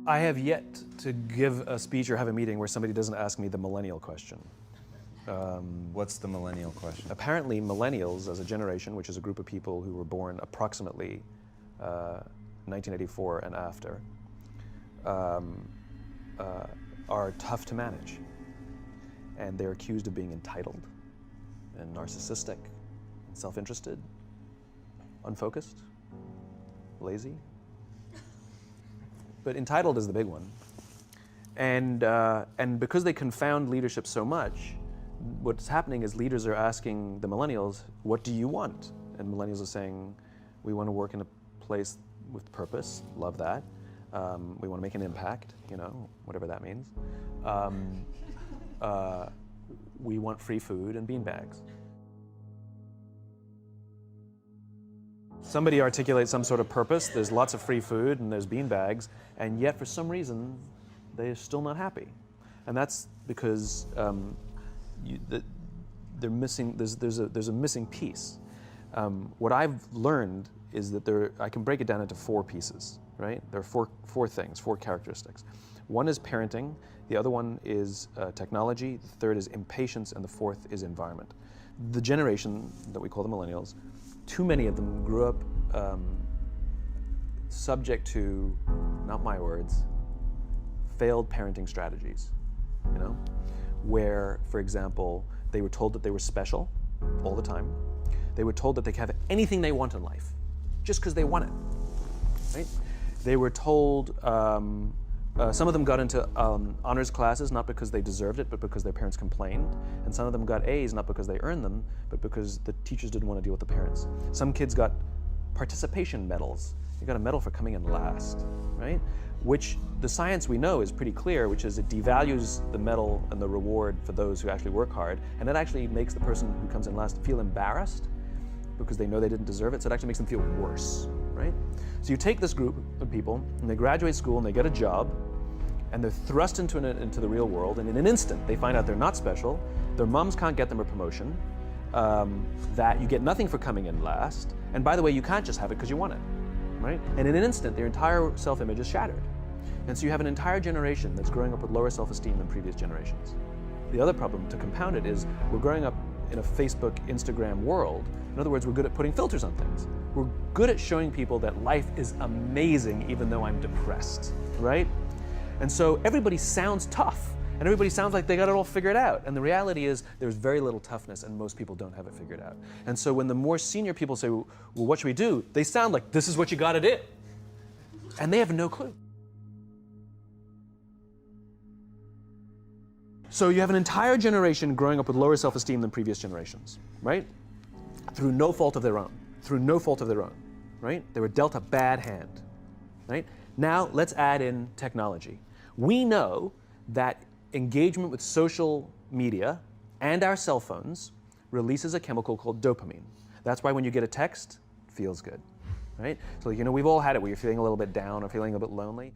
I have yet to give a speech or have a meeting where somebody doesn't ask me the millennial question. What's the millennial question? Apparently, millennials as a generation, which is a group of people who were born approximately 1984 and after, are tough to manage. And they're accused of being entitled and narcissistic and self-interested, unfocused, lazy. But entitled is the big one. And because they confound leadership so much, what's happening is leaders are asking the millennials, what do you want? And millennials are saying, we want to work in a place with purpose, love that. We want to make an impact, whatever that means. We want free food and beanbags. Somebody articulates some sort of purpose, there's lots of free food and there's beanbags, and yet for some reason they're still not happy. And that's because they're missing, there's a missing piece. What I've learned is that I can break it down into 4 pieces, right? There are four things, 4 characteristics. One is parenting, the other one is technology, the third is impatience, and the fourth is environment. The generation that we call the millennials, too many of them grew up subject to, not my words, failed parenting strategies, where, for example, they were told that they were special all the time. They were told that they could have anything they want in life, just because they want it, right? They were told, some of them got into honors classes, not because they deserved it, but because their parents complained. And some of them got A's, not because they earned them, but because the teachers didn't want to deal with the parents. Some kids got participation medals. You got a medal for coming in last, right? Which the science we know is pretty clear, which is it devalues the medal and the reward for those who actually work hard. And it actually makes the person who comes in last feel embarrassed because they know they didn't deserve it. So it actually makes them feel worse, right? So you take this group of people and they graduate school and they get a job, and they're thrust into the real world, and in an instant they find out they're not special, their moms can't get them a promotion, that you get nothing for coming in last, and by the way, you can't just have it because you want it, right? And in an instant, their entire self-image is shattered. And so you have an entire generation that's growing up with lower self-esteem than previous generations. The other problem, to compound it, is we're growing up in a Facebook, Instagram world. In other words, we're good at putting filters on things. We're good at showing people that life is amazing even though I'm depressed, right? And so everybody sounds tough and everybody sounds like they got it all figured out. And the reality is there's very little toughness and most people don't have it figured out. And so when the more senior people say, well, what should we do? They sound like this is what you gotta do. And they have no clue. So you have an entire generation growing up with lower self-esteem than previous generations, right? Through no fault of their own, right? They were dealt a bad hand, right? Now let's add in technology. We know that engagement with social media and our cell phones releases a chemical called dopamine. That's why when you get a text, it feels good, right? So we've all had it where you're feeling a little bit down or feeling a bit lonely.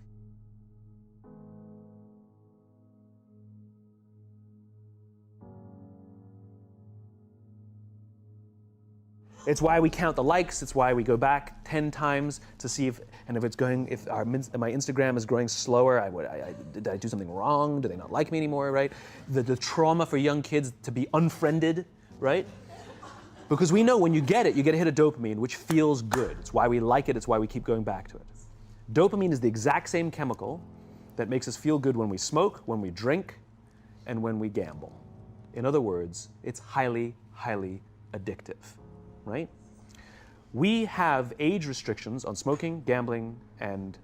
It's why we count the likes. It's why we go back 10 times to see if my Instagram is growing slower, did I do something wrong? Do they not like me anymore, right? The trauma for young kids to be unfriended, right? Because we know when you get a hit of dopamine, which feels good. It's why we like it. It's why we keep going back to it. Dopamine is the exact same chemical that makes us feel good when we smoke, when we drink, and when we gamble. In other words, it's highly, highly addictive. Right? We have age restrictions on smoking, gambling, and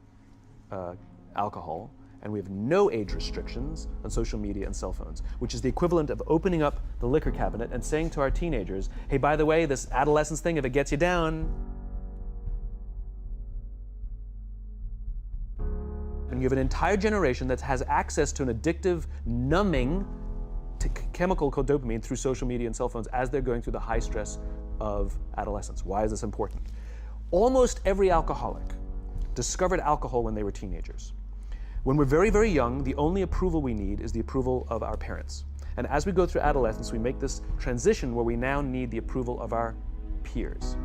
alcohol, and we have no age restrictions on social media and cell phones, which is the equivalent of opening up the liquor cabinet and saying to our teenagers, hey, by the way, this adolescence thing, if it gets you down. And you have an entire generation that has access to an addictive, numbing chemical called dopamine through social media and cell phones as they're going through the high stress of adolescence. Why is this important? Almost every alcoholic discovered alcohol when they were teenagers. When we're very, very young, the only approval we need is the approval of our parents. And as we go through adolescence, we make this transition where we now need the approval of our peers.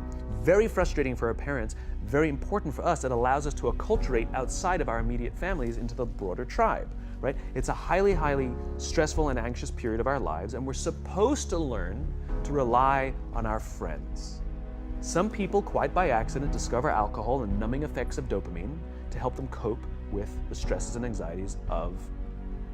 Very frustrating for our parents, very important for us. It allows us to acculturate outside of our immediate families into the broader tribe, right? It's a highly, highly stressful and anxious period of our lives, and we're supposed to learn to rely on our friends. Some people, quite by accident, discover alcohol and numbing effects of dopamine to help them cope with the stresses and anxieties of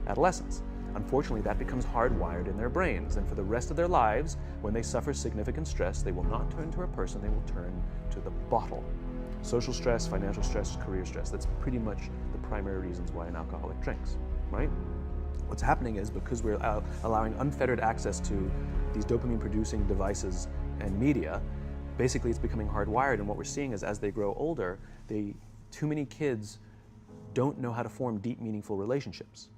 adolescence. Unfortunately, that becomes hardwired in their brains, and for the rest of their lives, when they suffer significant stress, they will not turn to a person, they will turn to the bottle. Social stress, financial stress, career stress, that's pretty much the primary reasons why an alcoholic drinks, right? What's happening is because we're allowing unfettered access to these dopamine-producing devices and media, basically it's becoming hardwired, and what we're seeing is as they grow older, too many kids don't know how to form deep, meaningful relationships.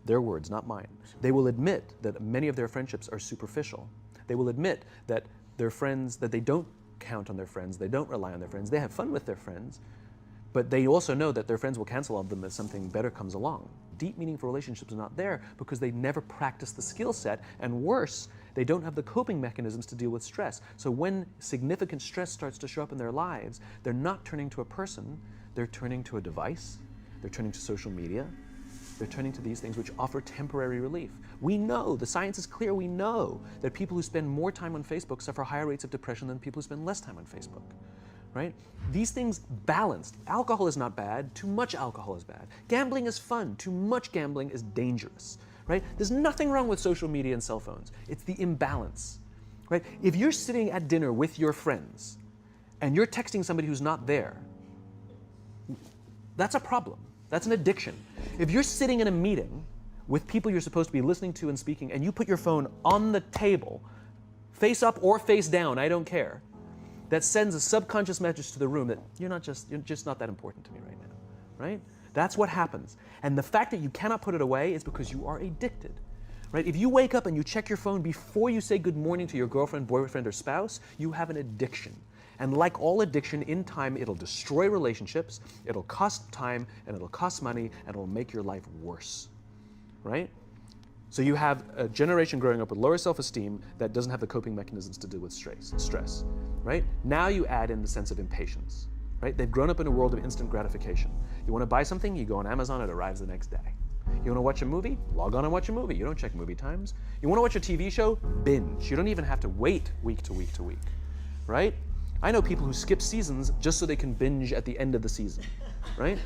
Their words, not mine. They will admit that many of their friendships are superficial. They will admit that their friends, that they don't count on their friends, they don't rely on their friends, they have fun with their friends, but they also know that their friends will cancel on them as something better comes along. Deep, meaningful relationships are not there because they never practice the skill set, and worse, they don't have the coping mechanisms to deal with stress. So when significant stress starts to show up in their lives, they're not turning to a person, they're turning to a device, they're turning to social media, they're turning to these things which offer temporary relief. We know, the science is clear, we know that people who spend more time on Facebook suffer higher rates of depression than people who spend less time on Facebook, right? These things balanced. Alcohol is not bad, too much alcohol is bad. Gambling is fun, too much gambling is dangerous, right? There's nothing wrong with social media and cell phones. It's the imbalance, right? If you're sitting at dinner with your friends and you're texting somebody who's not there, that's a problem. That's an addiction. If you're sitting in a meeting with people you're supposed to be listening to and speaking, and you put your phone on the table, face up or face down, I don't care, that sends a subconscious message to the room that you're just not that important to me right now, right? That's what happens. And the fact that you cannot put it away is because you are addicted, right? If you wake up and you check your phone before you say good morning to your girlfriend, boyfriend, or spouse, you have an addiction. And like all addiction, in time, it'll destroy relationships, it'll cost time, and it'll cost money, and it'll make your life worse, right? So you have a generation growing up with lower self-esteem that doesn't have the coping mechanisms to deal with stress, right? Now you add in the sense of impatience, right? They've grown up in a world of instant gratification. You want to buy something, you go on Amazon, it arrives the next day. You want to watch a movie? Log on and watch a movie. You don't check movie times. You want to watch a TV show? Binge. You don't even have to wait week to week to week, right? I know people who skip seasons just so they can binge at the end of the season, right?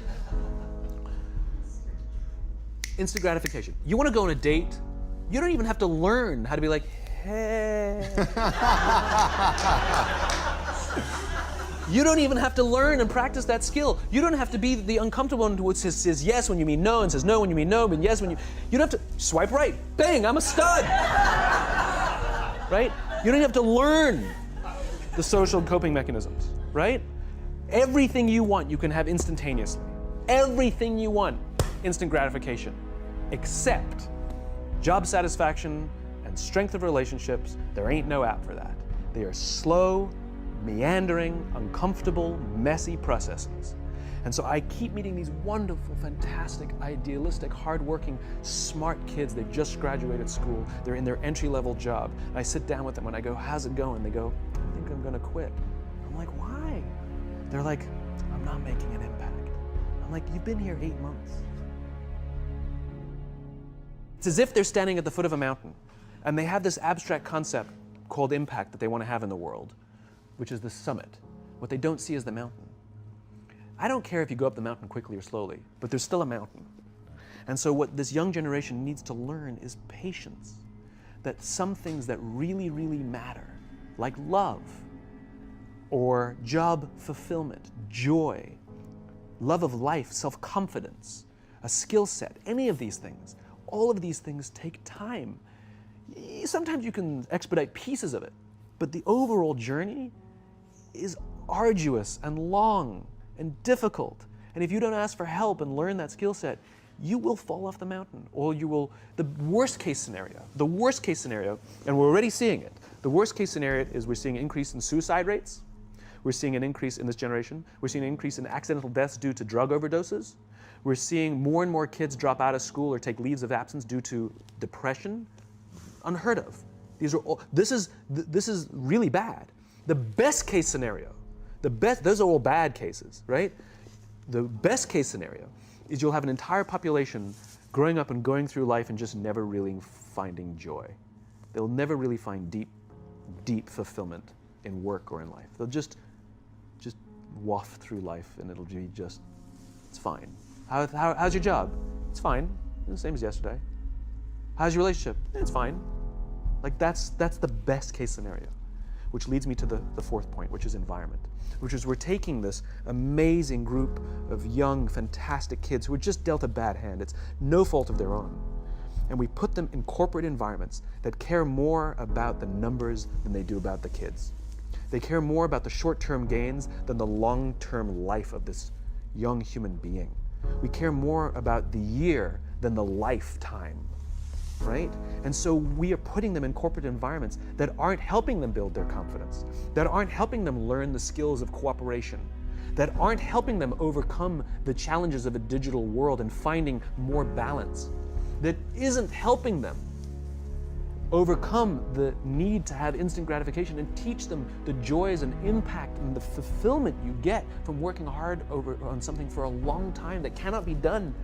Instant gratification. You want to go on a date, you don't even have to learn how to be like, hey. You don't even have to learn and practice that skill. You don't have to be the uncomfortable one who says yes when you mean no and says no when you mean no, but yes when you don't have to swipe right. Bang, I'm a stud. Right? You don't have to learn the social coping mechanisms, right? Everything you want, you can have instantaneously. Everything you want, instant gratification. Except job satisfaction and strength of relationships, there ain't no app for that. They are slow, meandering, uncomfortable, messy processes. And so I keep meeting these wonderful, fantastic, idealistic, hardworking, smart kids. They've just graduated school. They're in their entry-level job. And I sit down with them and I go, how's it going? They go, I think I'm gonna quit. I'm like, why? They're like, I'm not making an impact. I'm like, you've been here 8 months. It's as if they're standing at the foot of a mountain and they have this abstract concept called impact that they want to have in the world, which is the summit. What they don't see is the mountain. I don't care if you go up the mountain quickly or slowly, but there's still a mountain. And so what this young generation needs to learn is patience. That some things that really, really matter, like love, or job fulfillment, joy, love of life, self-confidence, a skill set, any of these things, all of these things take time. Sometimes you can expedite pieces of it, but the overall journey is arduous and long and difficult. And if you don't ask for help and learn that skill set, you will fall off the mountain, or you will, the worst case scenario, and we're already seeing it, the worst case scenario is we're seeing an increase in suicide rates, we're seeing an increase in this generation, we're seeing an increase in accidental deaths due to drug overdoses, we're seeing more and more kids drop out of school or take leaves of absence due to depression. Unheard of. These are all, this is really bad. The best case scenario, those are all bad cases, right? The best case scenario is you'll have an entire population growing up and going through life and just never really finding joy. They'll never really find deep fulfillment in work or in life. They'll just waft through life and it'll be just, it's fine. How's your job? It's fine. It's the same as yesterday. How's your relationship? It's fine. Like that's the best case scenario, which leads me to the fourth point, which is environment, which is we're taking this amazing group of young, fantastic kids who are just dealt a bad hand. It's no fault of their own. And we put them in corporate environments that care more about the numbers than they do about the kids. They care more about the short-term gains than the long-term life of this young human being. We care more about the year than the lifetime, right? And so we are putting them in corporate environments that aren't helping them build their confidence, that aren't helping them learn the skills of cooperation, that aren't helping them overcome the challenges of a digital world and finding more balance, that isn't helping them overcome the need to have instant gratification and teach them the joys and impact and the fulfillment you get from working hard on something for a long time that cannot be done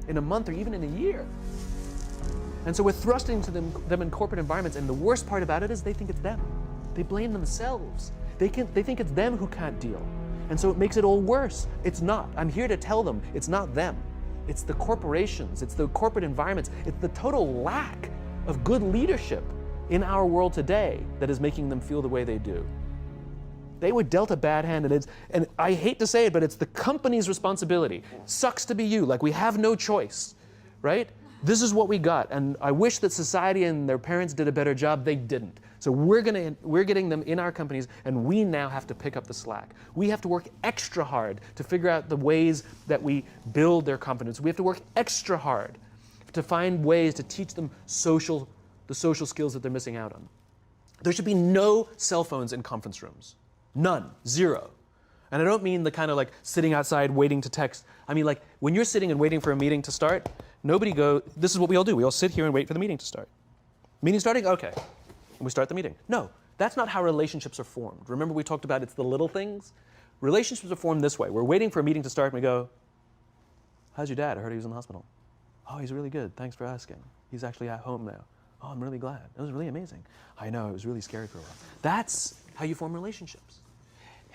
in a month or even in a year. And so we're thrusting to them in corporate environments, and the worst part about it is they think it's them. They blame themselves. They think it's them who can't deal. And so it makes it all worse. It's not. I'm here to tell them it's not them. It's the corporations, it's the corporate environments, it's the total lack of good leadership in our world today that is making them feel the way they do. They were dealt a bad hand, and I hate to say it, but it's the company's responsibility. Sucks to be you, like we have no choice, right? This is what we got, and I wish that society and their parents did a better job. They didn't. So we're getting them in our companies, and we now have to pick up the slack. We have to work extra hard to figure out the ways that we build their confidence. We have to work extra hard to find ways to teach them the social skills that they're missing out on. There should be no cell phones in conference rooms. None. Zero. And I don't mean the kind of like sitting outside waiting to text. I mean like when you're sitting and waiting for a meeting to start, this is what we all do. We all sit here and wait for the meeting to start. Meeting starting? Okay. And we start the meeting. No, that's not how relationships are formed. Remember we talked about it's the little things? Relationships are formed this way. We're waiting for a meeting to start and we go, how's your dad? I heard he was in the hospital. Oh, he's really good. Thanks for asking. He's actually at home now. Oh, I'm really glad. It was really amazing. I know, it was really scary for a while. That's how you form relationships.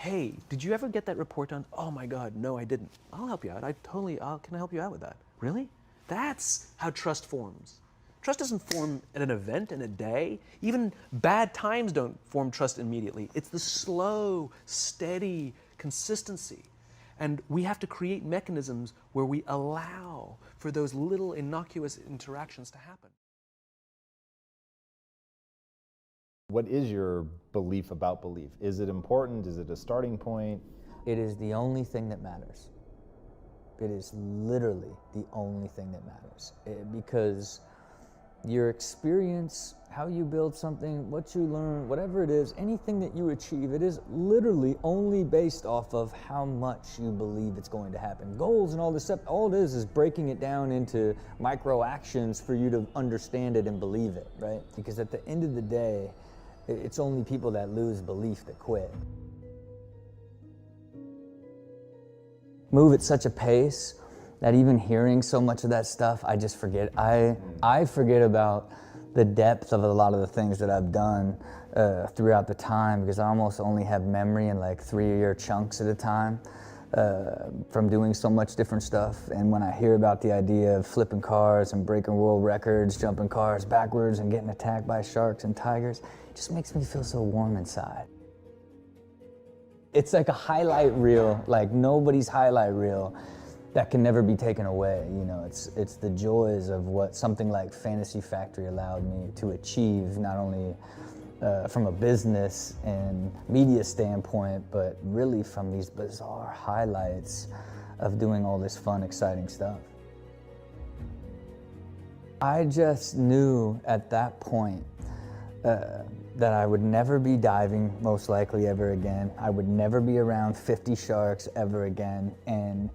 Hey, did you ever get that report done? Oh my God, no, I didn't. I'll help you out. Can I help you out with that? Really? That's how trust forms. Trust doesn't form at an event in a day. Even bad times don't form trust immediately. It's the slow, steady consistency. And we have to create mechanisms where we allow for those little innocuous interactions to happen. What is your belief about belief? Is it important? Is it a starting point? It is the only thing that matters. It is literally the only thing that matters. Because your experience, how you build something, what you learn, whatever it is, anything that you achieve, it is literally only based off of how much you believe it's going to happen. Goals and all this stuff, all it is breaking it down into micro actions for you to understand it and believe it, right? Because at the end of the day, it's only people that lose belief that quit. Move at such a pace that even hearing so much of that stuff, I just forget. I forget about the depth of a lot of the things that I've done throughout the time, because I almost only have memory in like 3-year chunks at a time from doing so much different stuff. And when I hear about the idea of flipping cars and breaking world records, jumping cars backwards and getting attacked by sharks and tigers, it just makes me feel so warm inside. It's like a highlight reel, like nobody's highlight reel, that can never be taken away. You know, it's the joys of what something like Fantasy Factory allowed me to achieve, not only from a business and media standpoint, but really from these bizarre highlights of doing all this fun, exciting stuff. I just knew at that point that I would never be diving, most likely ever again. I would never be around 50 sharks ever again. And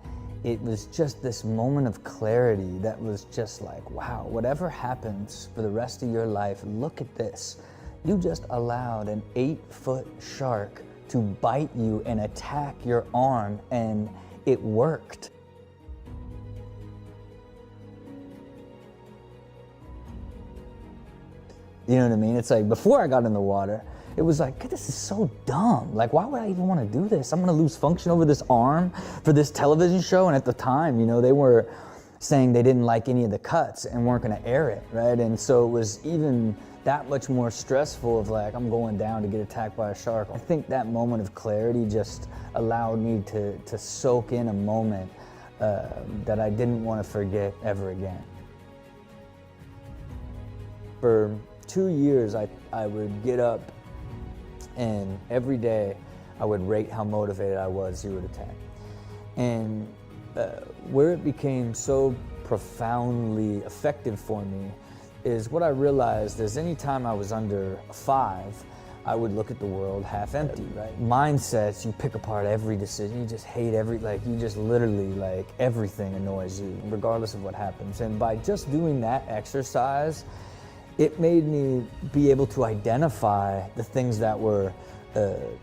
it was just this moment of clarity that was just like, wow, whatever happens for the rest of your life, look at this. You just allowed an 8-foot shark to bite you and attack your arm, and it worked. You know what I mean? It's like, before I got in the water, it was like, this is so dumb. Like, why would I even want to do this? I'm gonna lose function over this arm for this television show. And at the time, you know, they were saying they didn't like any of the cuts and weren't gonna air it, right? And so it was even that much more stressful of like, I'm going down to get attacked by a shark. I think that moment of clarity just allowed me to soak in a moment that I didn't want to forget ever again. For 2 years, I would get up, and every day I would rate how motivated I was 0 to 10. And where it became so profoundly effective for me is what I realized is anytime I was under a 5, I would look at the world half empty, right? Mindsets, you pick apart every decision, you just hate you just literally, like, everything annoys you, regardless of what happens. And by just doing that exercise, it made me be able to identify the things that were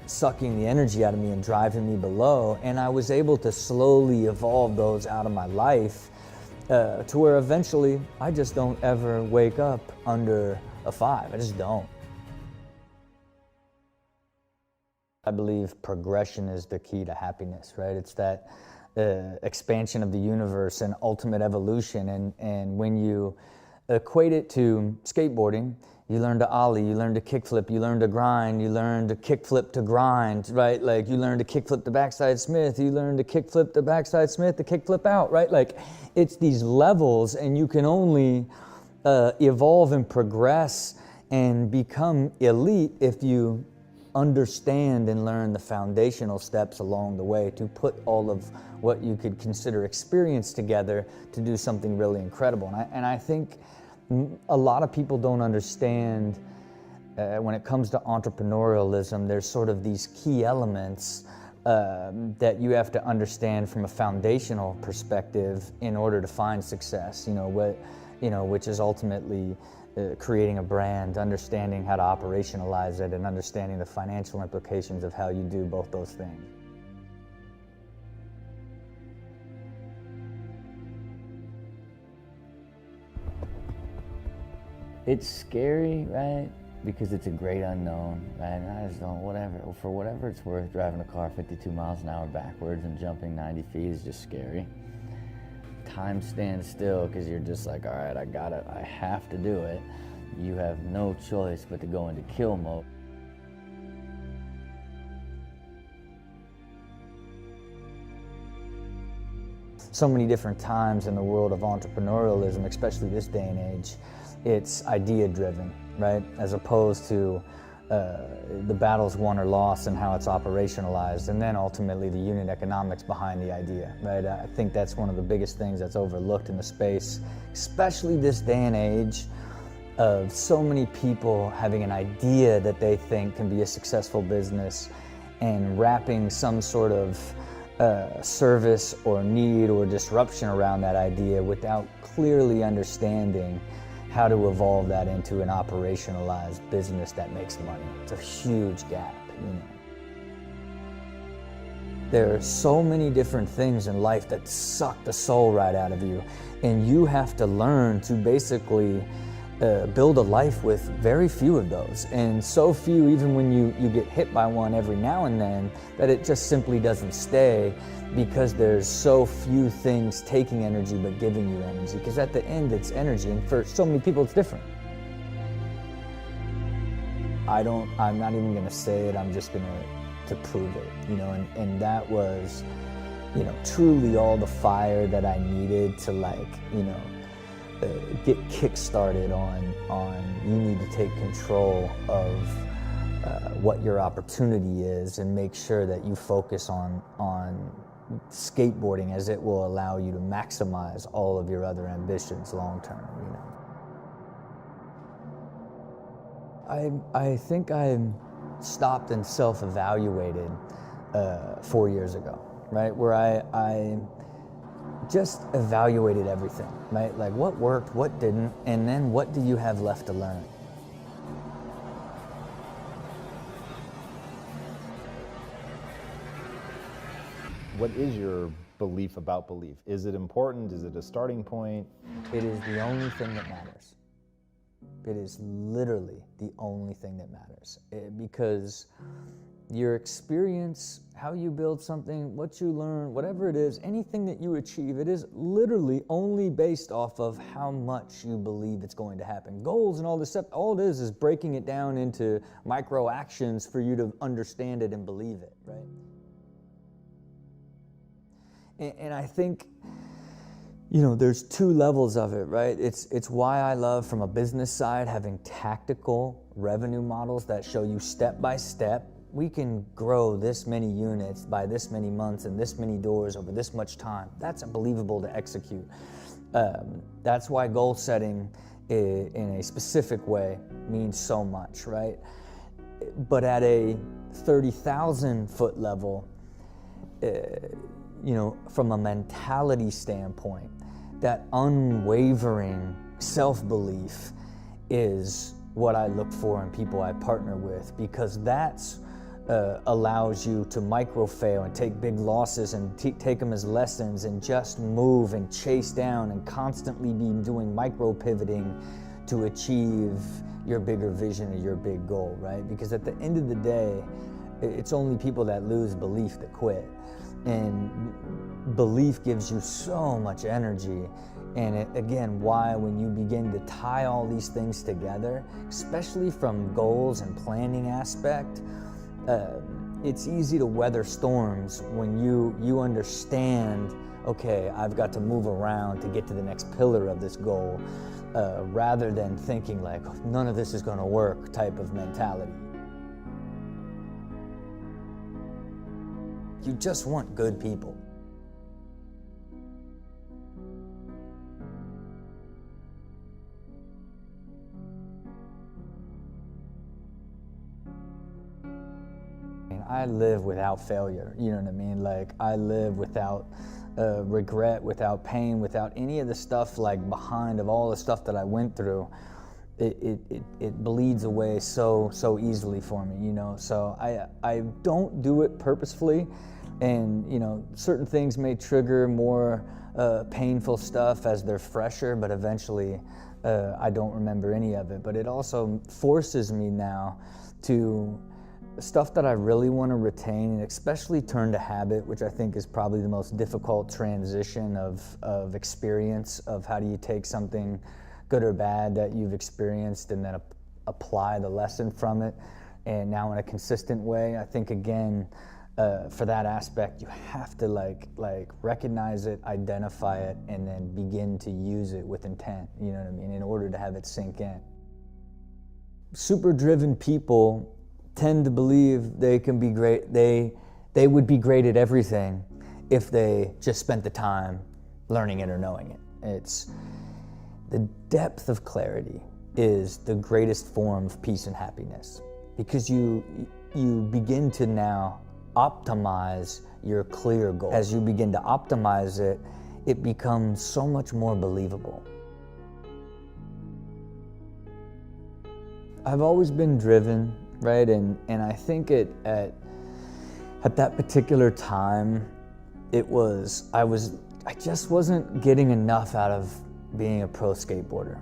sucking the energy out of me and driving me below, and I was able to slowly evolve those out of my life to where eventually I just don't ever wake up under a 5. I just don't. I believe progression is the key to happiness, right? It's that expansion of the universe and ultimate evolution, and when you equate it to skateboarding, you learn to ollie, you learn to kickflip, you learn to grind, you learn to kickflip to grind, right? Like, you learn to kickflip the backside Smith, you learn to kickflip the backside Smith, the kickflip out, right? Like, it's these levels, and you can only evolve and progress and become elite if you understand and learn the foundational steps along the way to put all of what you could consider experience together to do something really incredible. And I think a lot of people don't understand when it comes to entrepreneurialism, there's sort of these key elements that you have to understand from a foundational perspective in order to find success, which is ultimately creating a brand, understanding how to operationalize it, and understanding the financial implications of how you do both those things. It's scary, right? because it's a great unknown, right? And I just don't, for whatever it's worth, driving a car 52 miles an hour backwards and jumping 90 feet is just scary. Time stands still because you're just like, all right, I got it, I have to do it. You have no choice but to go into kill mode. So many different times in the world of entrepreneurialism, especially this day and age, it's idea driven, right? As opposed to the battles won or lost and how it's operationalized, and then ultimately the unit economics behind the idea, right? I think that's one of the biggest things that's overlooked in the space, especially this day and age of so many people having an idea that they think can be a successful business and wrapping some sort of service or need or disruption around that idea without clearly understanding how to evolve that into an operationalized business that makes money. It's a huge gap, you know. There are so many different things in life that suck the soul right out of you, and you have to learn to basically build a life with very few of those, and so few even when you get hit by one every now and then that it just simply doesn't stay, because there's so few things taking energy but giving you energy, because at the end it's energy, and for so many people it's different. I'm not even gonna say it, I'm just gonna prove it, you know, and that was, you know, truly all the fire that I needed to, like, you know, get kick-started on you need to take control of what your opportunity is and make sure that you focus on skateboarding, as it will allow you to maximize all of your other ambitions long-term, you know. I think I stopped and self-evaluated 4 years ago, right? Where I just evaluated everything, right? Like what worked, what didn't, and then what do you have left to learn? What is your belief about belief? Is it important? Is it a starting point? It is the only thing that matters. It is literally the only thing that matters. Because your experience, how you build something, what you learn, whatever it is, anything that you achieve, it is literally only based off of how much you believe it's going to happen. Goals and all this stuff, all it is breaking it down into micro actions for you to understand it and believe it, right? And I think, you know, there's two levels of it, right? It's why I love, from a business side, having tactical revenue models that show you step by step, we can grow this many units by this many months and this many doors over this much time. That's unbelievable to execute. That's why goal setting in a specific way means so much, right? But at a 30,000 foot level, you know, from a mentality standpoint, that unwavering self-belief is what I look for in people I partner with, because that's allows you to micro fail and take big losses and take them as lessons and just move and chase down and constantly be doing micro pivoting to achieve your bigger vision or your big goal, right? Because at the end of the day, it's only people that lose belief that quit. And belief gives you so much energy. And again, why when you begin to tie all these things together, especially from goals and planning aspect, it's easy to weather storms when you understand, okay, I've got to move around to get to the next pillar of this goal, rather than thinking like, none of this is gonna work type of mentality. You just want good people. I live without failure, you know what I mean? Like, I live without regret, without pain, without any of the stuff like behind of all the stuff that I went through. It bleeds away so easily for me, you know? So I don't do it purposefully, and, you know, certain things may trigger more painful stuff as they're fresher, but eventually I don't remember any of it. But it also forces me now to stuff that I really want to retain, and especially turn to habit, which I think is probably the most difficult transition of experience, of how do you take something good or bad that you've experienced and then apply the lesson from it, and now in a consistent way. I think, again, for that aspect, you have to like recognize it, identify it, and then begin to use it with intent, you know what I mean, in order to have it sink in. Super driven people tend to believe they can be great, they would be great at everything if they just spent the time learning it or knowing it. It's the depth of clarity is the greatest form of peace and happiness, because you begin to now optimize your clear goal. As you begin to optimize it, it becomes so much more believable. I've always been driven, right? And I think at that particular time, I just wasn't getting enough out of being a pro skateboarder.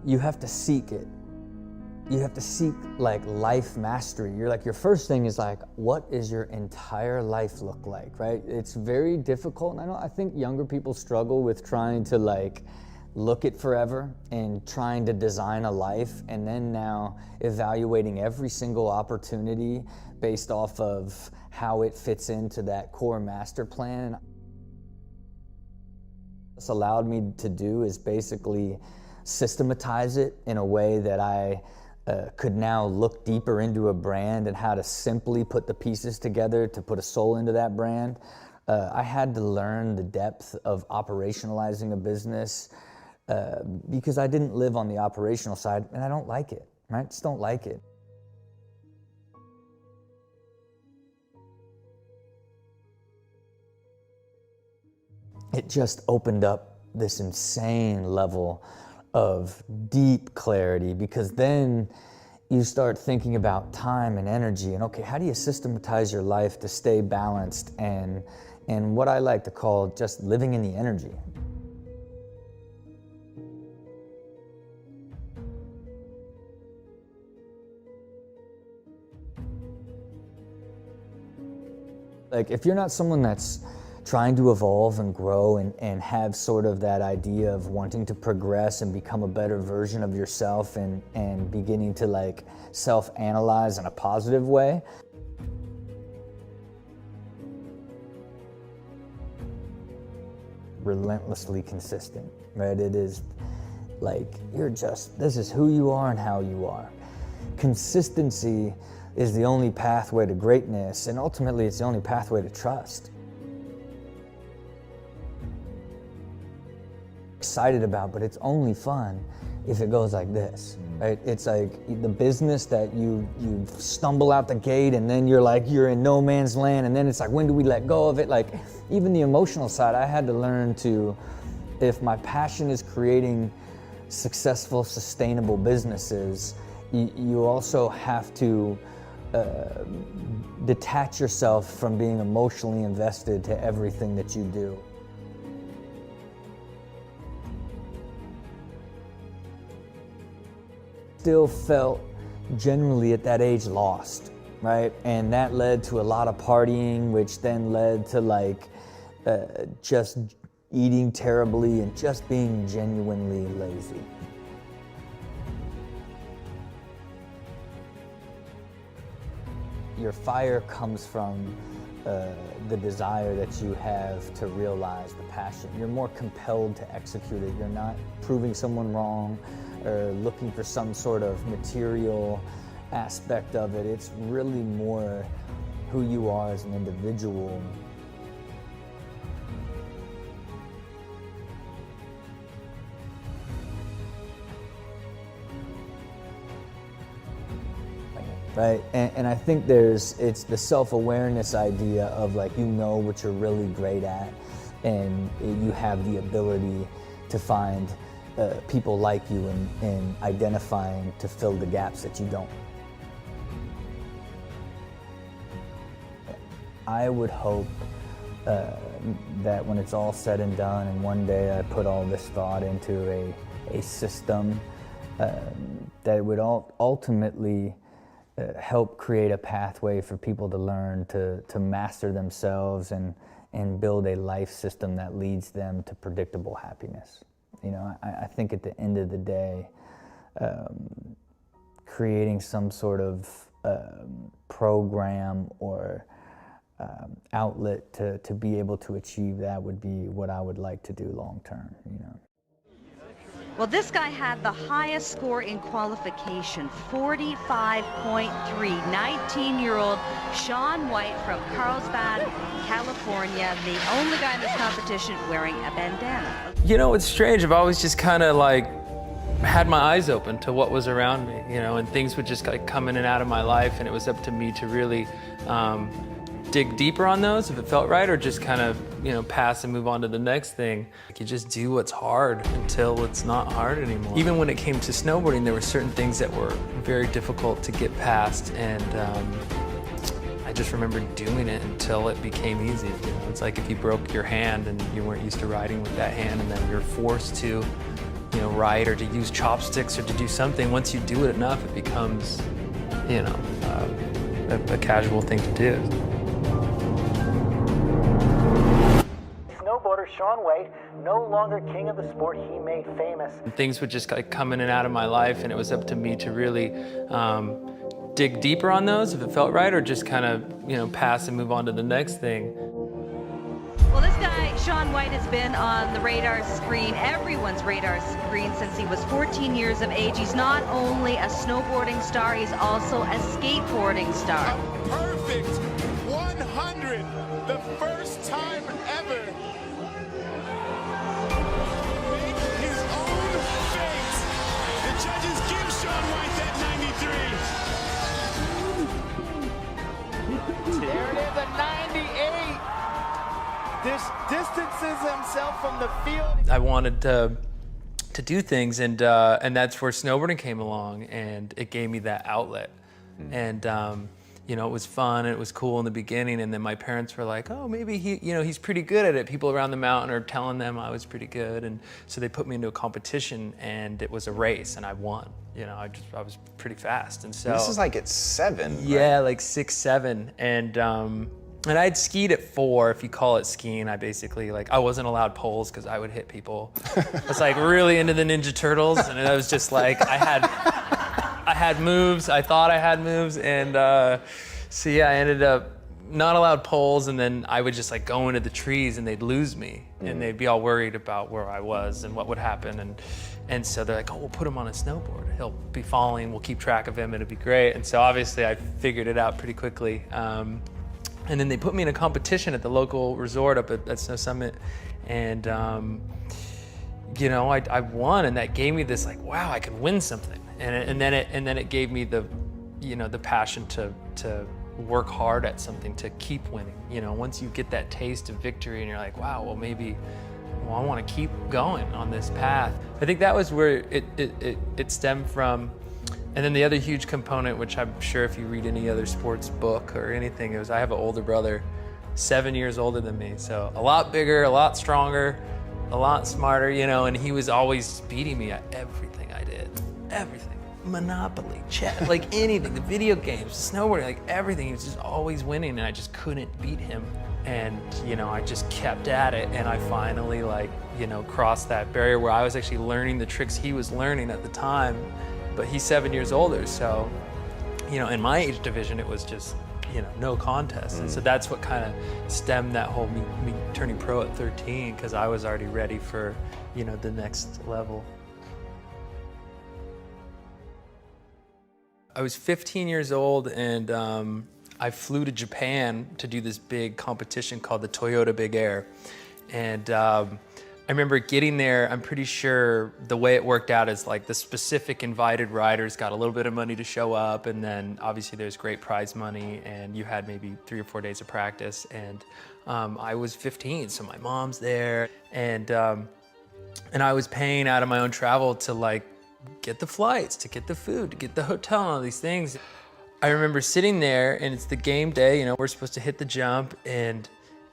You have to seek it. You have to seek like life mastery. Your first thing is like, what does your entire life look like, right? It's very difficult, and I think younger people struggle with trying to like look it forever and trying to design a life, and then now evaluating every single opportunity based off of how it fits into that core master plan. What's allowed me to do is basically systematize it in a way that I could now look deeper into a brand and how to simply put the pieces together to put a soul into that brand. I had to learn the depth of operationalizing a business because I didn't live on the operational side, and I don't like it, right? I just don't like it. It just opened up this insane level of deep clarity, because then you start thinking about time and energy, and okay, how do you systematize your life to stay balanced and what I like to call just living in the energy. Like, if you're not someone that's trying to evolve and grow and have sort of that idea of wanting to progress and become a better version of yourself and beginning to like self-analyze in a positive way, relentlessly consistent, right? It is like, this is who you are and how you are. Consistency is the only pathway to greatness, and ultimately it's the only pathway to trust. Excited about, but it's only fun if it goes like this, right? It's like the business that you stumble out the gate and then you're in no man's land, and then it's like, when do we let go of it? Like, even the emotional side, I had to learn to, if my passion is creating successful, sustainable businesses, you also have to detach yourself from being emotionally invested to everything that you do. Still felt generally at that age lost, right? And that led to a lot of partying, which then led to like just eating terribly and just being genuinely lazy. Your fire comes from the desire that you have to realize the passion. You're more compelled to execute it. You're not proving someone wrong or looking for some sort of material aspect of it. It's really more who you are as an individual. Right, and I think it's the self-awareness idea of like, you know what you're really great at, and you have the ability to find people like you and identifying to fill the gaps that you don't. I would hope that when it's all said and done, and one day I put all this thought into a system, that it would ultimately help create a pathway for people to learn to master themselves and build a life system that leads them to predictable happiness. You know, I think at the end of the day, creating some sort of program or outlet to be able to achieve that would be what I would like to do long term, you know. Well, this guy had the highest score in qualification, 45.3. 19-year-old Shaun White from Carlsbad, California, the only guy in this competition wearing a bandana. You know, it's strange. I've always just kind of like had my eyes open to what was around me, you know, and things would just like come in and out of my life, and it was up to me to really dig deeper on those if it felt right, or just kind of, you know, pass and move on to the next thing. You just do what's hard until it's not hard anymore. Even when it came to snowboarding, there were certain things that were very difficult to get past, and I just remember doing it until it became easy. You know, it's like if you broke your hand and you weren't used to riding with that hand, and then you're forced to, you know, ride or to use chopsticks or to do something. Once you do it enough, it becomes, you know, a casual thing to do. Snowboarder Shaun White, no longer king of the sport he made famous. Things would just like come in and out of my life, and it was up to me to really dig deeper on those if it felt right, or just kind of, you know, pass and move on to the next thing. Well, this guy, Shaun White, has been on the radar screen, everyone's radar screen, since he was 14 years of age. He's not only a snowboarding star, he's also a skateboarding star. A perfect 100, the first time ever. Make his own fate. The judges give Shaun White that 93. There it is, a 98. This distances himself from the field. I wanted to do things, and that's where snowboarding came along, and it gave me that outlet. And you know, it was fun and it was cool in the beginning, and then my parents were like, oh, maybe he's pretty good at it. People around the mountain are telling them I was pretty good, and so they put me into a competition, and it was a race, and I won. You know, I was pretty fast, and so This is like at 7. yeah, right? like 6, 7, and I'd skied at 4, if you call it skiing. I basically, like, I wasn't allowed poles because I would hit people. I was like really into the Ninja Turtles, and I was just like, I had moves, I thought I had moves, and so yeah, I ended up not allowed poles, and then I would just like go into the trees and they'd lose me, and they'd be all worried about where I was and what would happen, and so they're like, oh, we'll put him on a snowboard. He'll be falling, we'll keep track of him, it'll be great. And so obviously I figured it out pretty quickly. And then they put me in a competition at the local resort up at Snow Summit, and you know, I won, and that gave me this like, wow, I could win something, and then it gave me the, you know, the passion to work hard at something, to keep winning. You know, once you get that taste of victory, and you're like, wow, well maybe, I want to keep going on this path. I think that was where it stemmed from. And then the other huge component, which I'm sure if you read any other sports book or anything, it was I have an older brother, 7 years older than me. So a lot bigger, a lot stronger, a lot smarter, you know, and he was always beating me at everything I did. Everything. Monopoly, chess, like anything, the video games, snowboarding, like everything. He was just always winning, and I just couldn't beat him. And, you know, I just kept at it, and I finally, like, you know, crossed that barrier where I was actually learning the tricks he was learning at the time. But he's 7 years older, so, you know, in my age division, it was just, you know, no contest. And so that's what kind of stemmed that whole me turning pro at 13, because I was already ready for, you know, the next level. I was 15 years old, and I flew to Japan to do this big competition called the Toyota Big Air. And I remember getting there, I'm pretty sure the way it worked out is like the specific invited riders got a little bit of money to show up, and then obviously there's great prize money, and you had maybe 3 or 4 days of practice. And I was 15, so my mom's there, and I was paying out of my own travel to like get the flights, to get the food, to get the hotel, and all these things. I remember sitting there, and it's the game day, you know, we're supposed to hit the jump, and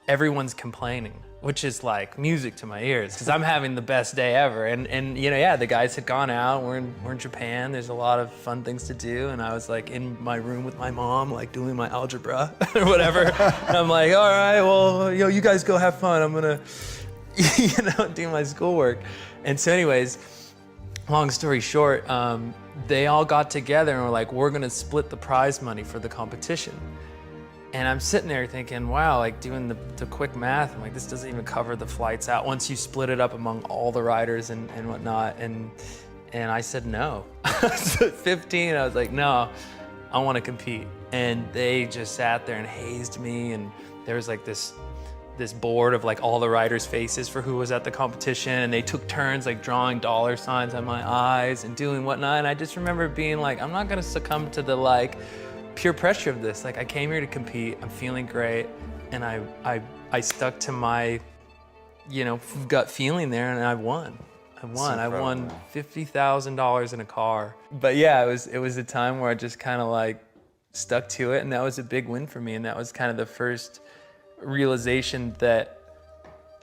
everyone's complaining, which is like music to my ears because I'm having the best day ever. And you know, yeah, the guys had gone out. We're in Japan. There's a lot of fun things to do. And I was like in my room with my mom, like doing my algebra or whatever. And I'm like, all right, well, yo, you guys go have fun. I'm gonna, you know, do my schoolwork. And so, anyways, long story short, they all got together and were like, we're gonna split the prize money for the competition. And I'm sitting there thinking, wow, like doing the quick math, I'm like, this doesn't even cover the flights out once you split it up among all the riders and whatnot. And I said no. I was 15, I was like, no, I wanna compete. And they just sat there and hazed me, and there was like this board of like all the riders' faces for who was at the competition, and they took turns like drawing dollar signs on my eyes and doing whatnot. And I just remember being like, I'm not gonna succumb to the like peer pressure of this. Like, I came here to compete, I'm feeling great, and I stuck to my, you know, gut feeling there, and I won. I won $50,000 in a car. But yeah, it was a time where I just kind of like stuck to it, and that was a big win for me. And that was kind of the first realization that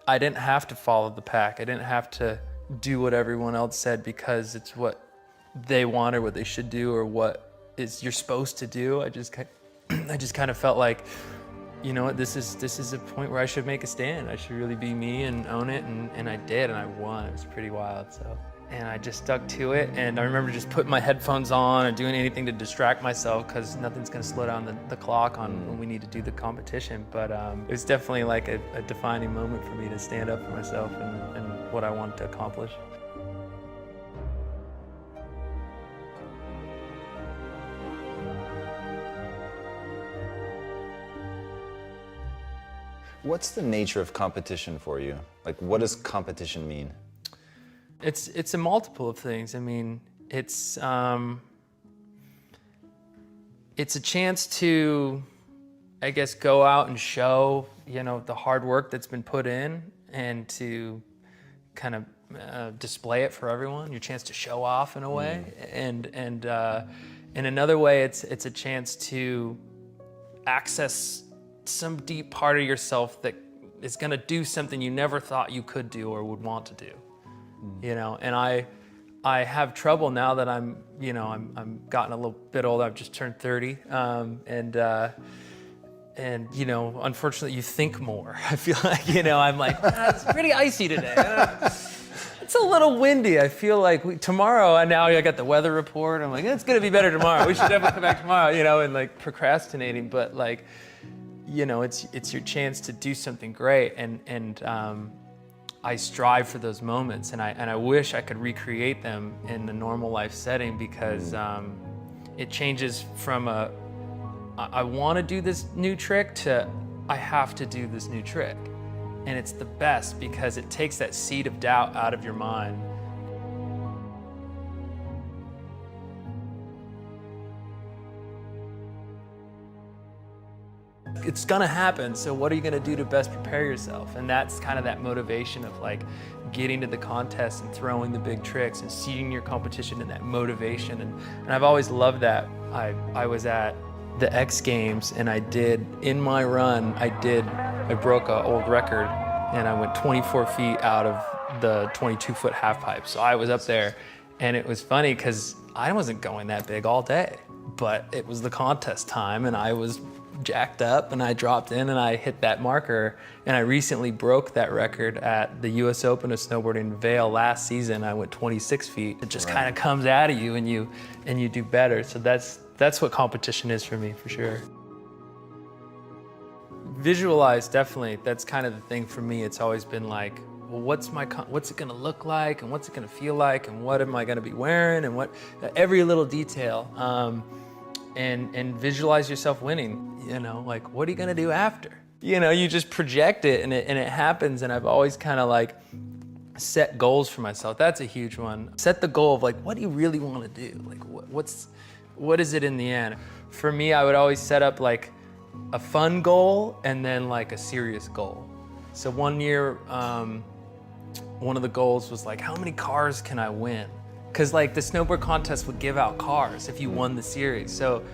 I didn't have to follow the pack. I didn't have to do what everyone else said because it's what they want or what they should do or what is you're supposed to do. I just kind of felt like, you know what, this is a point where I should make a stand. I should really be me and own it, and I did, and I won. It was pretty wild. So, and I just stuck to it, and I remember just putting my headphones on and doing anything to distract myself because nothing's gonna slow down the clock on when we need to do the competition. But it was definitely like a defining moment for me to stand up for myself and what I wanted to accomplish. What's the nature of competition for you? Like, what does competition mean? It's a multiple of things. I mean, it's a chance to, I guess, go out and show, you know, the hard work that's been put in, and to kind of display it for everyone. Your chance to show off in a way, and in another way, it's a chance to access some deep part of yourself that is gonna do something you never thought you could do or would want to do. You know, and I have trouble now that I'm gotten a little bit older. I've just turned 30, and you know, unfortunately, you think more. I feel like, you know, I'm like, it's pretty icy today. It's a little windy. I feel like tomorrow, and now I got the weather report. I'm like, it's gonna be better tomorrow. We should definitely come back tomorrow. You know, and like procrastinating, but like, you know, it's your chance to do something great, and I strive for those moments, and I wish I could recreate them in the normal life setting, because it changes from I want to do this new trick to I have to do this new trick, and it's the best because it takes that seed of doubt out of your mind. It's gonna happen, so what are you gonna do to best prepare yourself? And that's kind of that motivation of like getting to the contest and throwing the big tricks and seeing your competition and that motivation. And I've always loved that. I was at the X Games, and I did, in my run, I broke an old record, and I went 24 feet out of the 22-foot half pipe. So I was up there, and it was funny because I wasn't going that big all day, but it was the contest time, and I was jacked up, and I dropped in and I hit that marker, and I recently broke that record at the US Open of snowboarding in Vail last season. I went 26 feet. It just kind of comes out of you, and you do better. So that's what competition is for me, for sure. Visualize, definitely. That's kind of the thing for me. It's always been like, well, what's it gonna look like, and what's it gonna feel like, and what am I gonna be wearing, and every little detail. And visualize yourself winning. You know, like, what are you gonna do after? You know, you just project it, and it happens. And I've always kind of like set goals for myself. That's a huge one. Set the goal of like, what do you really want to do? Like, what is it in the end? For me, I would always set up like a fun goal and then like a serious goal. So one year, one of the goals was like, how many cars can I win? Because like the snowboard contest would give out cars if you won the series. So,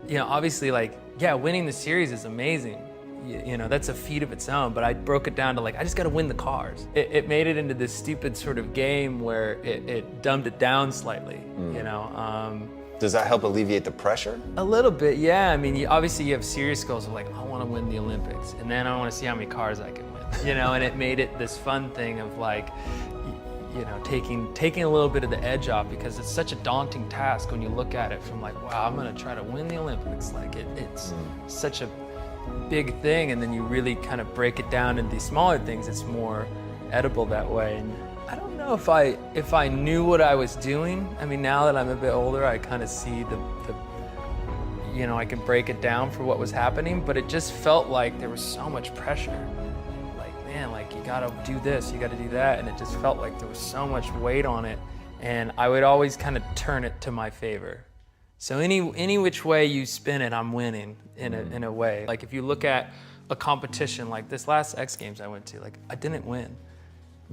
you know, obviously, like, yeah, winning the series is amazing, you know, that's a feat of its own, but I broke it down to like, I just got to win the cars. It made it into this stupid sort of game where it dumbed it down slightly, you know. Does that help alleviate the pressure? A little bit, yeah. I mean, obviously you have serious goals of like, I want to win the Olympics, and then I want to see how many cars I can win, you know, and it made it this fun thing of like, you know, taking a little bit of the edge off, because it's such a daunting task when you look at it from like, wow, I'm gonna try to win the Olympics. Like it's such a big thing, and then you really kind of break it down into these smaller things. It's more edible that way. And I don't know if I knew what I was doing. I mean, now that I'm a bit older, I kind of see the you know, I can break it down for what was happening, but it just felt like there was so much pressure. Man, like you gotta do this, you gotta do that, and it just felt like there was so much weight on it, and I would always kind of turn it to my favor. So any which way you spin it, I'm winning in a way. Like if you look at a competition like this last X Games I went to, like I didn't win,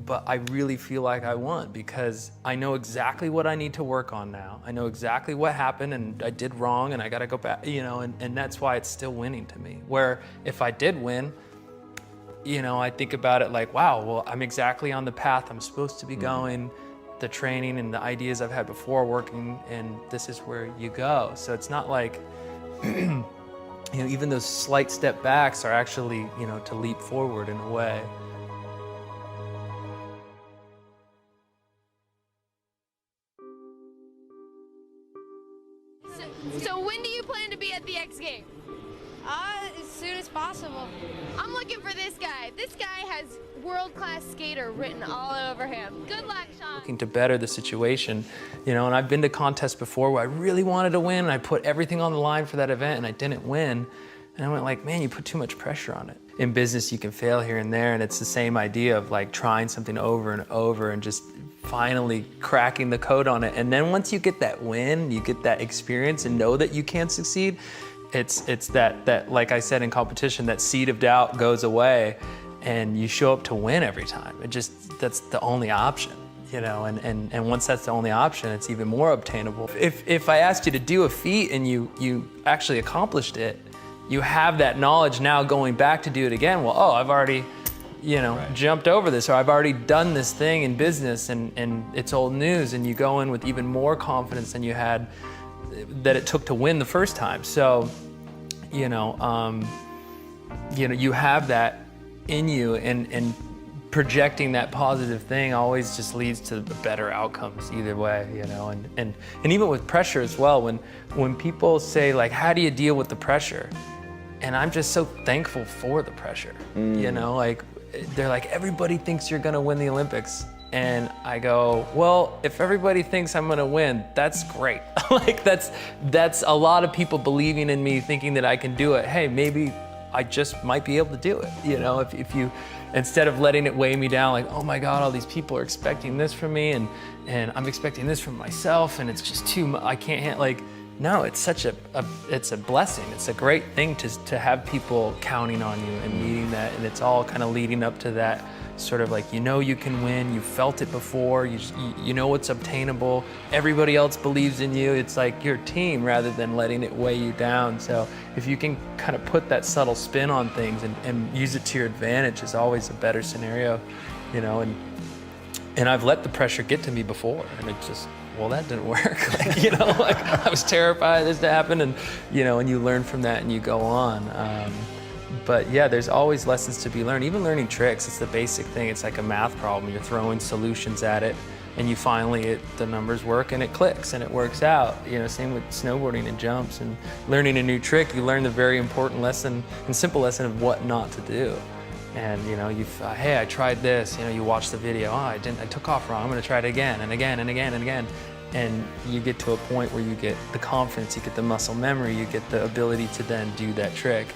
but I really feel like I won because I know exactly what I need to work on now. I know exactly what happened and I did wrong and I gotta go back, you know, and that's why it's still winning to me. Where if I did win, you know, I think about it like, wow, well, I'm exactly on the path I'm supposed to be going. The training and the ideas I've had before working, and this is where you go. So it's not like, you know, even those slight step backs are actually, you know, to leap forward in a way. So when do you plan to be at the X Games? As soon as possible. I'm looking for this guy. This guy has world-class skater written all over him. Good luck, Sean. Looking to better the situation, you know, and I've been to contests before where I really wanted to win and I put everything on the line for that event and I didn't win. And I went like, man, you put too much pressure on it. In business, you can fail here and there, and it's the same idea of like trying something over and over and just finally cracking the code on it. And then once you get that win, you get that experience and know that you can succeed, it's that like I said in competition, that seed of doubt goes away and you show up to win every time. That's the only option, you know, and once that's the only option, it's even more obtainable. If I asked you to do a feat and you actually accomplished it, you have that knowledge now going back to do it again. Well, oh, I've already, you know, jumped over this, or I've already done this thing in business and it's old news, and you go in with even more confidence than you had that it took to win the first time. So, you know, you have that in you, and projecting that positive thing always just leads to better outcomes either way, you know, and even with pressure as well, when people say like, how do you deal with the pressure? And I'm just so thankful for the pressure, you know, like they're like, everybody thinks you're gonna win the Olympics. And I go, well, if everybody thinks I'm gonna win, that's great. Like that's a lot of people believing in me, thinking that I can do it. Hey, maybe I just might be able to do it. You know, if you, instead of letting it weigh me down, like, oh my God, all these people are expecting this from me, and I'm expecting this from myself, and it's just too much, I can't handle, like, no, it's such it's a blessing. It's a great thing to have people counting on you and needing that, and it's all kind of leading up to that sort of like, you know, you can win, you felt it before, you know it's obtainable, everybody else believes in you. It's like your team rather than letting it weigh you down. So if you can kind of put that subtle spin on things and use it to your advantage, is always a better scenario, you know, and I've let the pressure get to me before, and it just, well, that didn't work. Like, you know, like I was terrified this to happen, and you know, and you learn from that and you go on. But yeah, there's always lessons to be learned. Even learning tricks, it's the basic thing. It's like a math problem. You're throwing solutions at it, and you finally, the numbers work and it clicks and it works out. You know, same with snowboarding and jumps and learning a new trick. You learn the very important lesson and simple lesson of what not to do. And you know, hey, I tried this. You know, you watch the video. Oh, I took off wrong. I'm going to try it again and again and again and again. And you get to a point where you get the confidence, you get the muscle memory, you get the ability to then do that trick.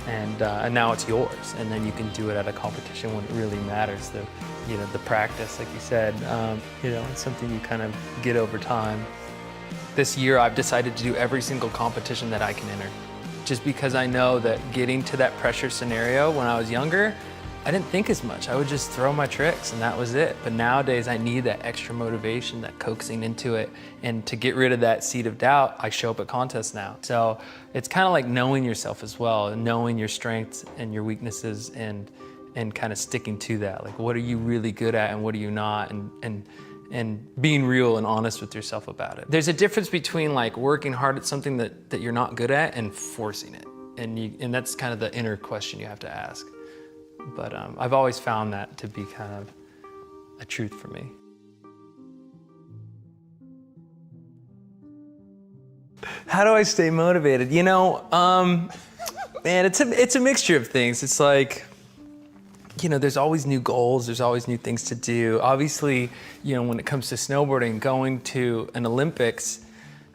And now it's yours, and then you can do it at a competition when it really matters. The practice, like you said, you know, it's something you kind of get over time. This year, I've decided to do every single competition that I can enter, just because I know that getting to that pressure scenario when I was younger, I didn't think as much. I would just throw my tricks and that was it. But nowadays I need that extra motivation, that coaxing into it. And to get rid of that seed of doubt, I show up at contests now. So it's kind of like knowing yourself as well, and knowing your strengths and your weaknesses, and kind of sticking to that. Like, what are you really good at and what are you not? And being real and honest with yourself about it. There's a difference between like working hard at something that you're not good at and forcing it. And that's kind of the inner question you have to ask. But I've always found that to be kind of a truth for me. How do I stay motivated? You know, man, it's a mixture of things. It's like, you know, there's always new goals, there's always new things to do. Obviously, you know, when it comes to snowboarding, going to an Olympics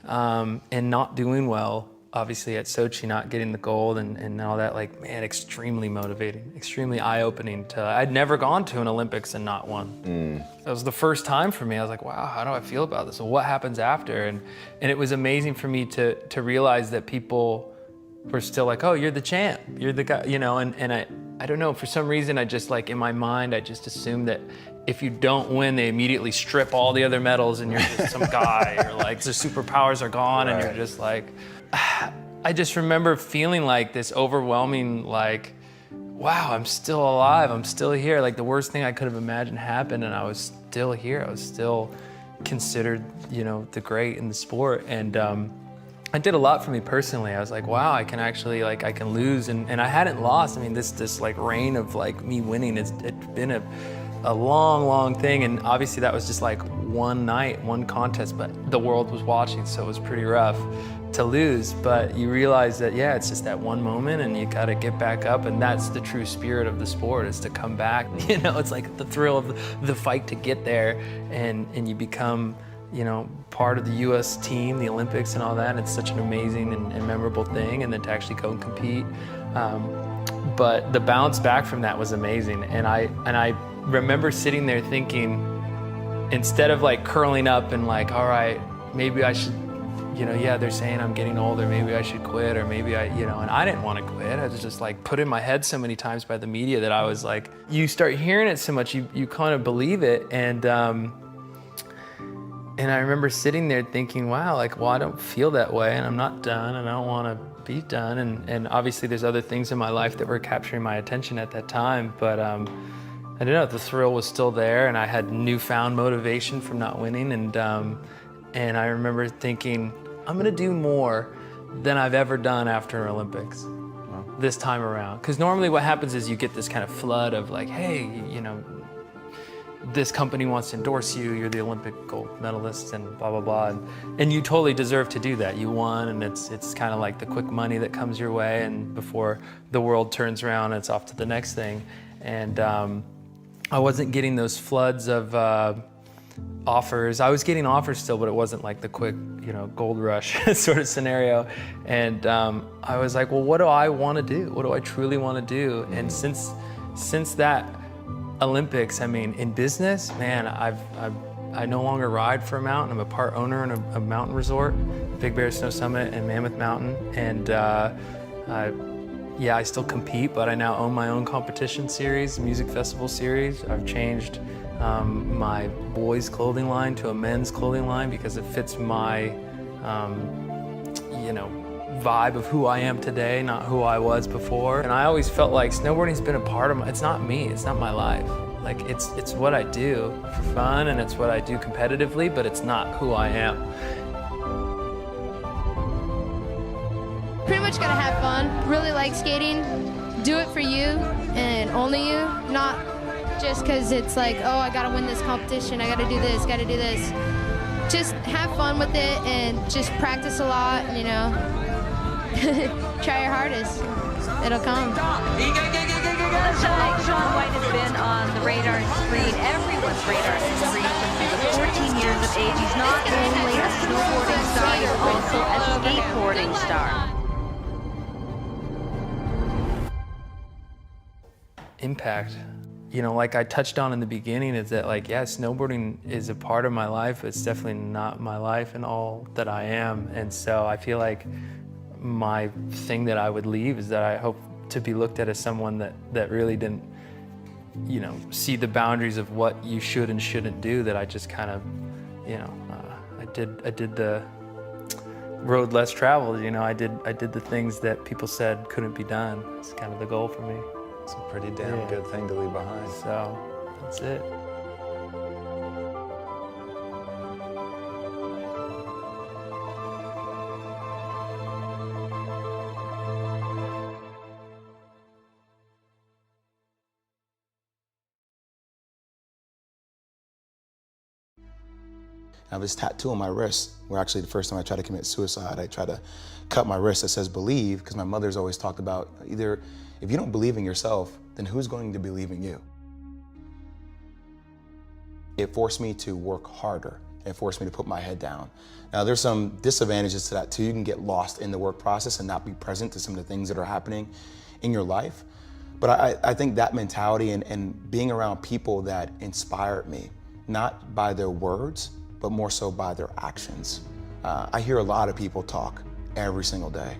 and not doing well, obviously at Sochi, not getting the gold and all that, like, man, extremely motivating, extremely eye-opening. I'd never gone to an Olympics and not won. It was the first time for me. I was like, wow, how do I feel about this? Well, what happens after? And it was amazing for me to realize that people were still like, oh, you're the champ, you're the guy, you know, and I don't know, for some reason, I just like, in my mind, I just assumed that if you don't win, they immediately strip all the other medals and you're just some guy, or like the superpowers are gone and you're just like, I just remember feeling like this overwhelming, like, wow, I'm still alive, I'm still here. Like the worst thing I could have imagined happened and I was still here. I was still considered, you know, the great in the sport. And it did a lot for me personally. I was like, wow, I can actually, like, I can lose. And I hadn't lost. I mean, this like reign of like me winning, it's been a long, long thing. And obviously that was just like one night, one contest, but the world was watching, so it was pretty rough to lose. But you realize that, yeah, it's just that one moment and you gotta get back up, and that's the true spirit of the sport, is to come back. You know, it's like the thrill of the fight to get there, and you become, you know, part of the US team, the Olympics and all that. It's such an amazing and memorable thing, and then to actually go and compete. But the bounce back from that was amazing. And I remember sitting there thinking, instead of like curling up and like, all right, maybe I should, you know, yeah, they're saying I'm getting older, maybe I should quit, or maybe you know, and I didn't want to quit. I was just like put in my head so many times by the media that I was like, you start hearing it so much, you kind of believe it. And I remember sitting there thinking, wow, like, well, I don't feel that way, and I'm not done, and I don't want to be done. And obviously there's other things in my life that were capturing my attention at that time, but I don't know, the thrill was still there, and I had newfound motivation from not winning. And I remember thinking, I'm gonna do more than I've ever done after an Olympics this time around. Because normally what happens is you get this kind of flood of like, hey, you know, this company wants to endorse you, you're the Olympic gold medalist and blah, blah, blah. And you totally deserve to do that. You won, and it's kind of like the quick money that comes your way, and before the world turns around, it's off to the next thing. And I wasn't getting those floods of offers. I was getting offers still, but it wasn't like the quick, you know, gold rush sort of scenario. And I was like, well, what do I want to do? What do I truly want to do? And since that Olympics, I mean, in business, man, I no longer ride for a mountain. I'm a part owner in a mountain resort, Big Bear Snow Summit and Mammoth Mountain. And yeah, I still compete, but I now own my own competition series, music festival series. I've changed my boys' clothing line to a men's clothing line because it fits my, you know, vibe of who I am today, not who I was before. And I always felt like snowboarding's been a part of my, it's not me, it's not my life. Like it's what I do for fun, and it's what I do competitively, but it's not who I am. Pretty much gotta have fun, really like skating, do it for you and only you, not just cause it's like, oh, I gotta win this competition, I gotta do this, gotta do this. Just have fun with it and just practice a lot, you know. Try your hardest. It'll come. Looks like Shaun White has been on the radar screen, everyone's radar screen, since he was 14 years of age. He's not only a snowboarding star, he's also a skateboarding star. Impact. You know, like I touched on in the beginning, is that like, yeah, snowboarding is a part of my life. It's definitely not my life and all that I am. And so I feel like my thing that I would leave is that I hope to be looked at as someone that really didn't you know, see the boundaries of what you should and shouldn't do, that I just kind of, you know, I did the road less traveled. You know, I did the things that people said couldn't be done. It's kind of the goal for me. It's a pretty damn good thing to leave behind. So that's it. I have this tattoo on my wrist where actually the first time I tried to commit suicide, I tried to cut my wrist that says believe, because my mother's always talked about either if you don't believe in yourself, then who's going to believe in you? It forced me to work harder. It forced me to put my head down. Now there's some disadvantages to that too. You can get lost in the work process and not be present to some of the things that are happening in your life. But I think that mentality and being around people that inspired me, not by their words, but more so by their actions. I hear a lot of people talk every single day.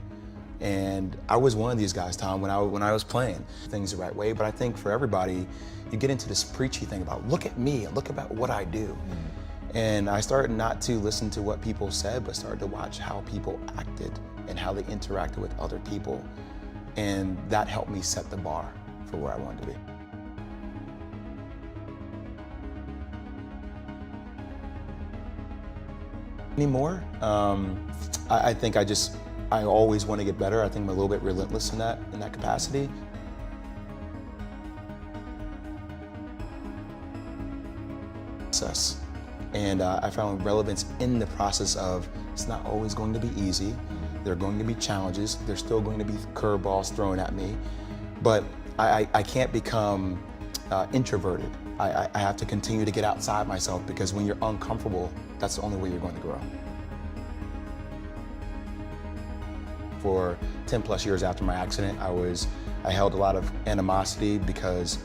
And I was one of these guys, Tom, when I was playing things the right way. But I think for everybody, you get into this preachy thing about, look at me, and look about what I do. And I started not to listen to what people said, but started to watch how people acted and how they interacted with other people. And that helped me set the bar for where I wanted to be. Anymore. I think I always want to get better. I think I'm a little bit relentless in that capacity. And I found relevance in the process of it's not always going to be easy. There are going to be challenges. There's still going to be curveballs thrown at me. But I can't become introverted. I have to continue to get outside myself, because when you're uncomfortable, that's the only way you're going to grow. For 10 plus years after my accident, I held a lot of animosity because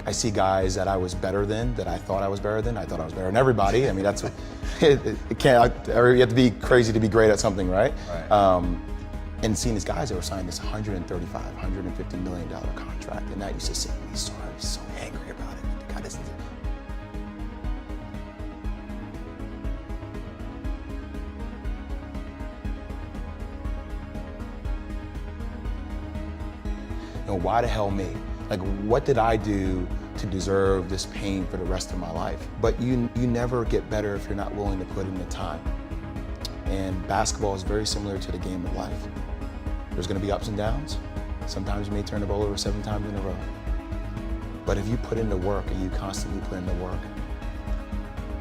I see guys that I was better than, that I thought I was better than. I thought I was better than everybody. I mean, that's what, you have to be crazy to be great at something, right? And seeing these guys that were signing this $135, $150 million contract, and that used to sit me so, I was so angry about it. The guy doesn't. You know, why the hell me? Like, what did I do to deserve this pain for the rest of my life? But you never get better if you're not willing to put in the time. And basketball is very similar to the game of life. There's gonna be ups and downs. Sometimes you may turn the ball over 7 times in a row. But if you put in the work and you constantly put in the work,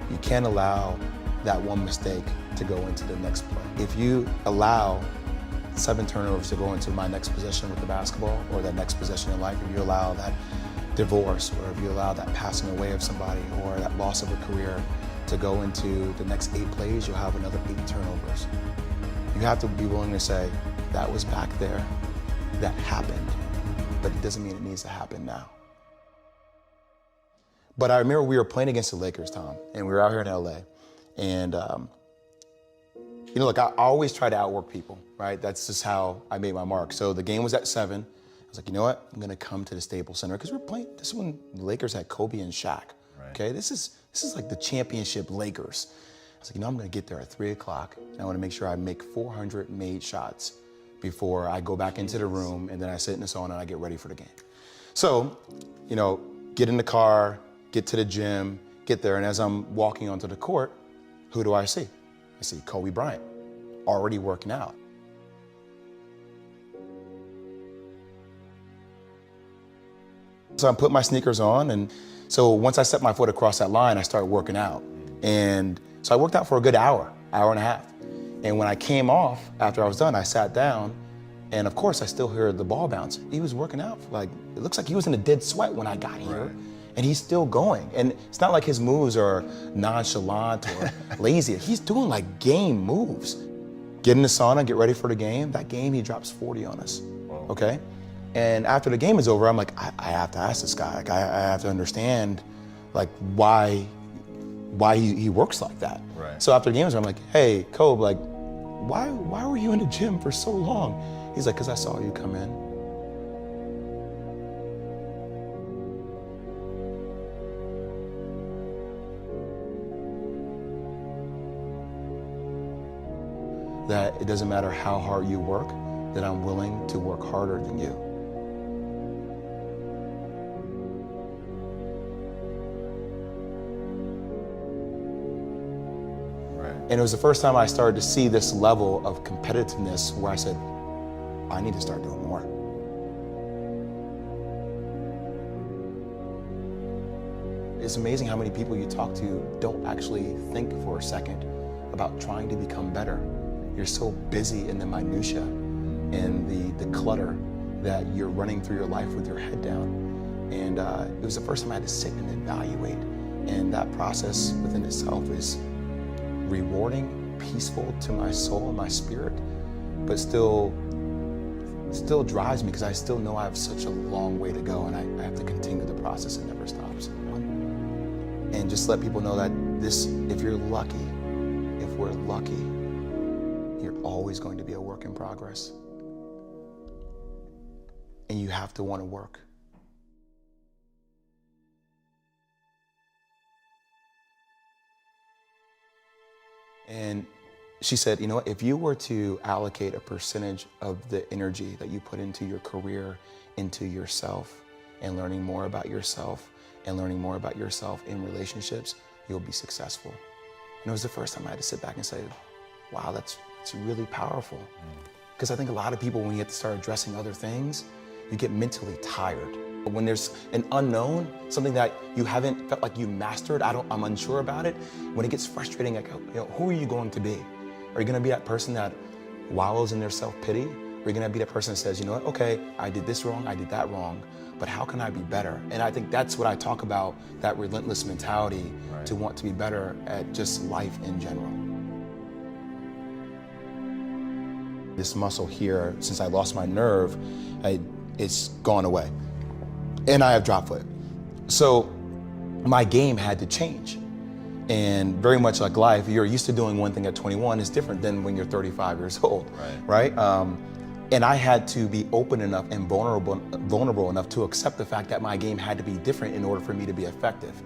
you can't allow that one mistake to go into the next play. If you allow 7 turnovers to go into my next possession with the basketball, or that next possession in life, if you allow that divorce, or if you allow that passing away of somebody, or that loss of a career to go into the next 8 plays, you'll have another 8 turnovers. You have to be willing to say, that was back there, that happened, but it doesn't mean it needs to happen now. But I remember we were playing against the Lakers, Tom, and we were out here in LA, and you know, look, I always try to outwork people, right? That's just how I made my mark. So the game was at 7. I was like, you know what? I'm gonna come to the Staples Center, because we're playing, this is when the Lakers had Kobe and Shaq, okay? This is like the championship Lakers. I was like, you know, I'm gonna get there at 3 o'clock, and I wanna make sure I make 400 made shots before I go back into the room, and then I sit in the sauna and I get ready for the game. So, you know, get in the car, get to the gym, get there, and as I'm walking onto the court, who do I see? I see Kobe Bryant, already working out. So I put my sneakers on, and so once I set my foot across that line, I started working out. And so I worked out for a good hour and a half. And when I came off, after I was done, I sat down, and of course I still heard the ball bounce. He was working out, like, it looks like he was in a dead sweat when I got here. And he's still going. And it's not like his moves are nonchalant or lazy. He's doing like game moves. Get in the sauna, get ready for the game. That game, he drops 40 on us, okay? And after the game is over, I'm like, I have to ask this guy. Like, I have to understand, like, why he works like that. So after the game is over, I'm like, hey, Kobe, like, why were you in the gym for so long? He's like, because I saw you come in. that it doesn't matter how hard you work, that I'm willing to work harder than you. And it was the first time I started to see this level of competitiveness where I said, I need to start doing more. It's amazing how many people you talk to don't actually think for a second about trying to become better. You're so busy in the minutia and the clutter that you're running through your life with your head down. And it was the first time I had to sit and evaluate. And that process within itself is rewarding, peaceful to my soul and my spirit, but still drives me because I still know I have such a long way to go, and I have to continue the process. It never stops. And just let people know that this, if you're lucky, if we're lucky, you're always going to be a work in progress. And you have to want to work. And she said, you know what, if you were to allocate a percentage of the energy that you put into your career, into yourself, and learning more about yourself, and learning more about yourself in relationships, you'll be successful. And it was the first time I had to sit back and say, wow, that's really powerful. Because I think a lot of people, when you have to start addressing other things, you get mentally tired. When there's an unknown, something that you haven't felt like you mastered, I'm unsure about it, when it gets frustrating, like, you know, who are you going to be? Are you going to be that person that wallows in their self-pity? Or are you going to be that person that says, you know what, okay, I did this wrong, I did that wrong, but how can I be better? And I think that's what I talk about, that relentless mentality to want to be better at just life in general. This muscle here, since I lost my nerve, it's gone away. And I have drop foot. So my game had to change. And very much like life, you're used to doing one thing at 21 is different than when you're 35 years old, right? And I had to be open enough and vulnerable enough to accept the fact that my game had to be different in order for me to be effective.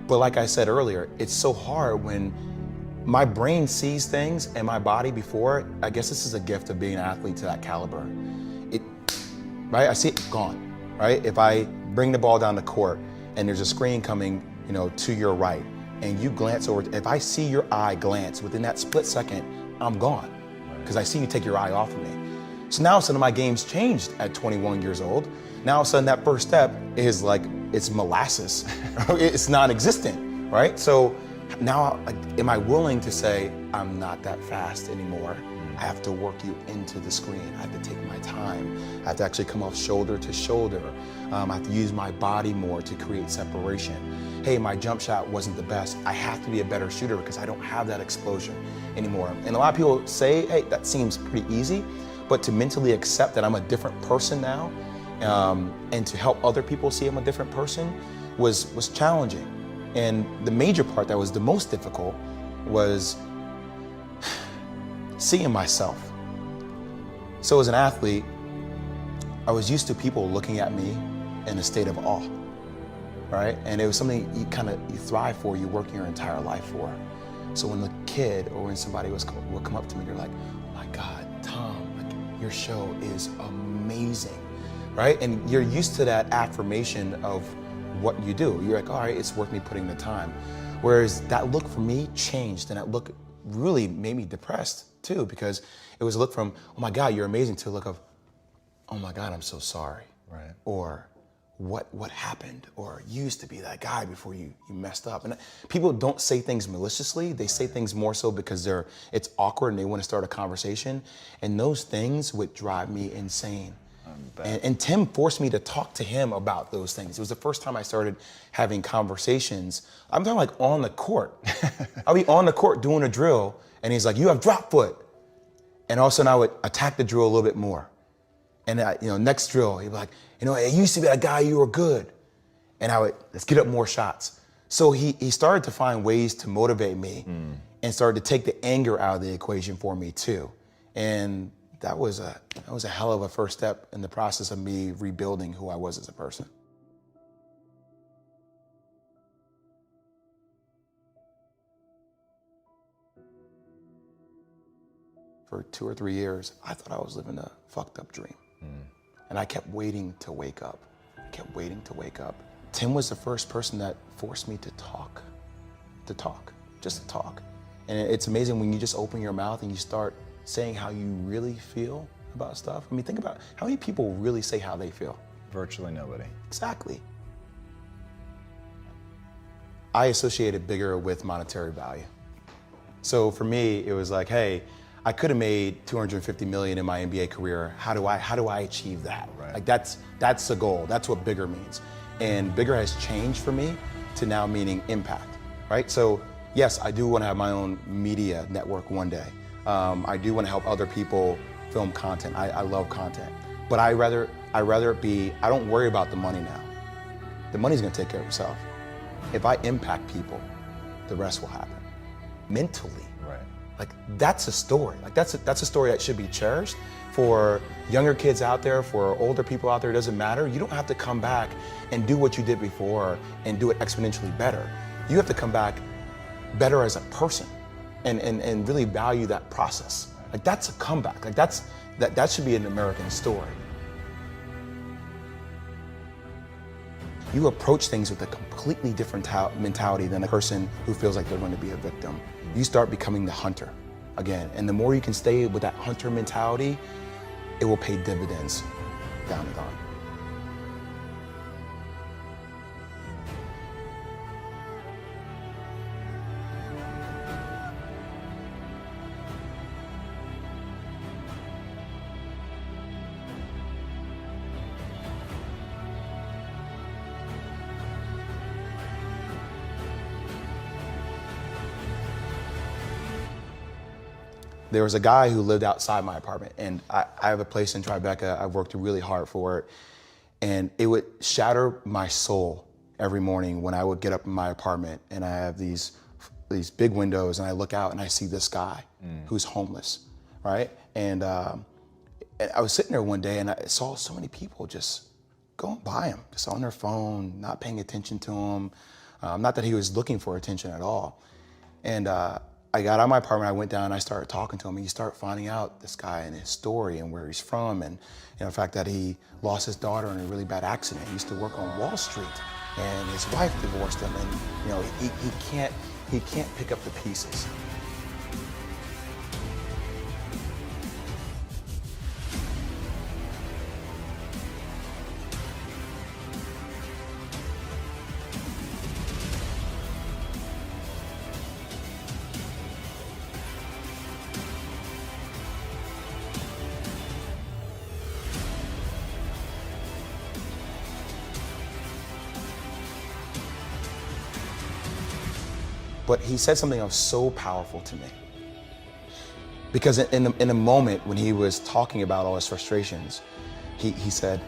But like I said earlier, it's so hard when my brain sees things and my body before. I guess this is a gift of being an athlete to that caliber. Right, I see it gone, right? If I bring the ball down the court and there's a screen coming, you know, to your right, and you glance over, if I see your eye glance within that split second, I'm gone, because I see you take your eye off of me. So now all of a sudden my game's changed at 21 years old. Now all of a sudden that first step is like, it's molasses, it's non-existent, right? So now, am I willing to say, I'm not that fast anymore? I have to work you into the screen. I have to take my time. I have to actually come off shoulder to shoulder. I have to use my body more to create separation. Hey, my jump shot wasn't the best. I have to be a better shooter because I don't have that explosion anymore. And a lot of people say, hey, that seems pretty easy, but to mentally accept that I'm a different person now, and to help other people see I'm a different person was challenging. And the major part that was the most difficult was seeing myself. So as an athlete, I was used to people looking at me in a state of awe, right? And it was something you thrive for, you work your entire life for. So when the kid or when somebody would come up to me, they're like, oh my God, Tom, like, your show is amazing, right? And you're used to that affirmation of what you do. You're like, all right, it's worth me putting the time. Whereas that look for me changed, and that look really made me depressed too, because it was a look from, oh my God, you're amazing, to a look of, oh my God, I'm so sorry. Right. Or what happened? Or you used to be that guy before you messed up. And people don't say things maliciously. They say things more so because it's awkward and they want to start a conversation. And those things would drive me insane. And Tim forced me to talk to him about those things. It was the first time I started having conversations. I'm talking like on the court. I'll be on the court doing a drill, and he's like, you have drop foot. And all of a sudden I would attack the drill a little bit more. And next drill, he'd be like, it used to be that guy, you were good. And I would, let's get up more shots. So he started to find ways to motivate me and started to take the anger out of the equation for me too. And that was a hell of a first step in the process of me rebuilding who I was as a person. for 2 or 3 years, I thought I was living a fucked up dream. And I kept waiting to wake up. I kept waiting to wake up. Tim was the first person that forced me to talk, just to talk. And it's amazing when you just open your mouth and you start saying how you really feel about stuff. I mean, think about how many people really say how they feel. Virtually nobody. Exactly. I associated bigger with monetary value. So for me, it was like, hey, I could have made $250 million in my NBA career. How do I achieve that? Right. Like that's the goal. That's what bigger means. And bigger has changed for me to now meaning impact, right? So yes, I do want to have my own media network one day. I do want to help other people film content. I love content, but I rather it be. I don't worry about the money now. The money's gonna take care of itself. If I impact people, the rest will happen. Mentally. Right. Like that's a story. Like that's a story that should be cherished for younger kids out there, for older people out there. It doesn't matter. You don't have to come back and do what you did before and do it exponentially better. You have to come back better as a person and really value that process. Like that's a comeback. Like that should be an American story. You approach things with a completely different mentality than a person who feels like they're going to be a victim. You start becoming the hunter again. And the more you can stay with that hunter mentality, it will pay dividends down the line. There was a guy who lived outside my apartment, and I have a place in Tribeca. I've worked really hard for it, and it would shatter my soul every morning when I would get up in my apartment and I have these big windows and I look out and I see this guy who's homeless, right? And I was sitting there one day and I saw so many people just going by him, just on their phone, not paying attention to him. Not that he was looking for attention at all. And I got out of my apartment, I went down and I started talking to him, and you start finding out this guy and his story and where he's from, and the fact that he lost his daughter in a really bad accident. He used to work on Wall Street and his wife divorced him, and he can't pick up the pieces. But he said something that was so powerful to me. Because in a moment when he was talking about all his frustrations, he said,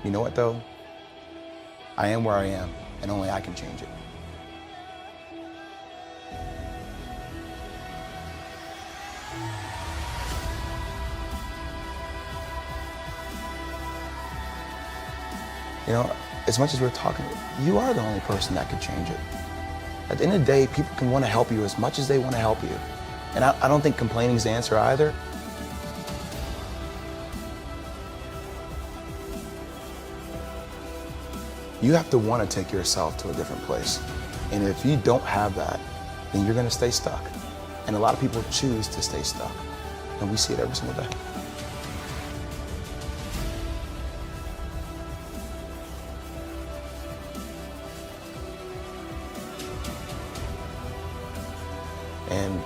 you know what though? I am where I am, and only I can change it. You know, as much as we're talking, you are the only person that can change it. At the end of the day, people can want to help you as much as they want to help you. And I don't think complaining is the answer either. You have to want to take yourself to a different place. And if you don't have that, then you're going to stay stuck. And a lot of people choose to stay stuck. And we see it every single day. And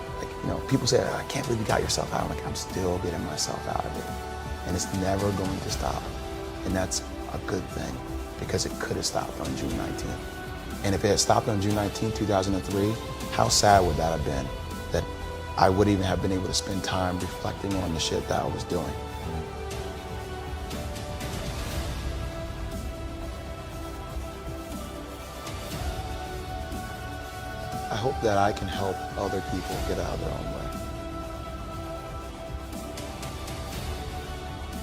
people say, I can't believe you got yourself out. I'm like, I'm still getting myself out of it. And it's never going to stop. And that's a good thing, because it could have stopped on June 19th. And if it had stopped on June 19th, 2003, how sad would that have been that I wouldn't even have been able to spend time reflecting on the shit that I was doing. I hope that I can help other people get out of their own way.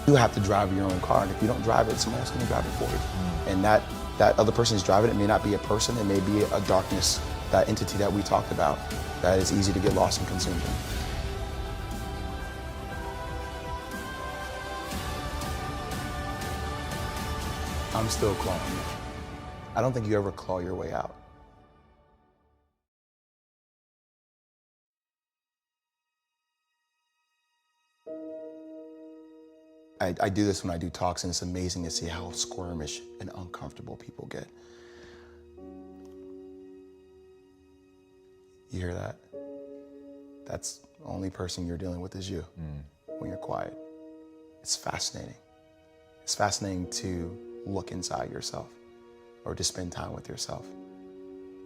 You have to drive your own car, and if you don't drive it, someone else is going to drive it for you. And that other person is driving it may not be a person, it may be a darkness, that entity that we talked about, that is easy to get lost and consumed in. I'm still clawing. I don't think you ever claw your way out. I do this when I do talks, and it's amazing to see how squirmish and uncomfortable people get. You hear that? That's the only person you're dealing with is you when you're quiet. It's fascinating. It's fascinating to look inside yourself or to spend time with yourself.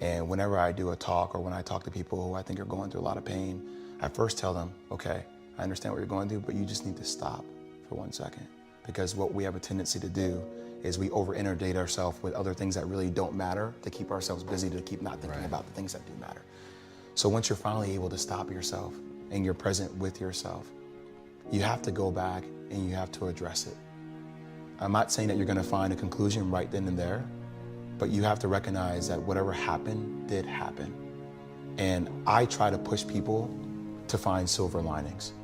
And whenever I do a talk or when I talk to people who I think are going through a lot of pain, I first tell them, okay, I understand what you're going through, but you just need to stop for 1 second. Because what we have a tendency to do is we over-inundate ourselves with other things that really don't matter to keep ourselves busy, to keep not thinking about the things that do matter. So once you're finally able to stop yourself and you're present with yourself, you have to go back and you have to address it. I'm not saying that you're gonna find a conclusion right then and there, but you have to recognize that whatever happened did happen. And I try to push people to find silver linings.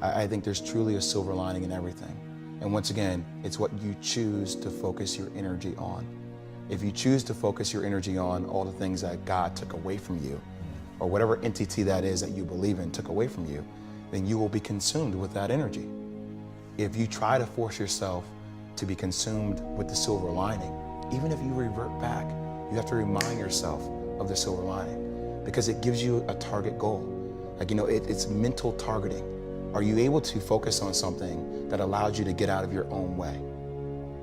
I think there's truly a silver lining in everything. And once again, it's what you choose to focus your energy on. If you choose to focus your energy on all the things that God took away from you, or whatever entity that is that you believe in took away from you, then you will be consumed with that energy. If you try to force yourself to be consumed with the silver lining, even if you revert back, you have to remind yourself of the silver lining because it gives you a target goal. Like, you know, it's mental targeting. Are you able to focus on something that allows you to get out of your own way?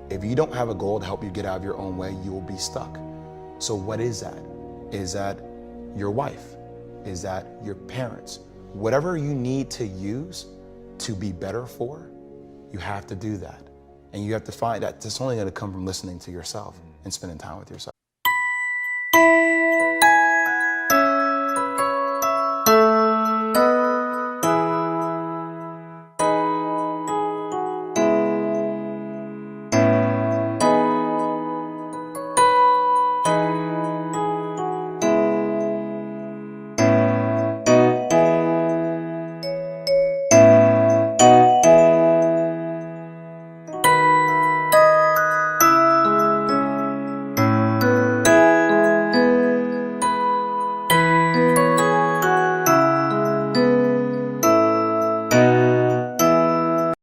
If you don't have a goal to help you get out of your own way, you will be stuck. So what is that? Is that your wife? Is that your parents? Whatever you need to use to be better for, you have to do that. And you have to find that it's only going to come from listening to yourself and spending time with yourself.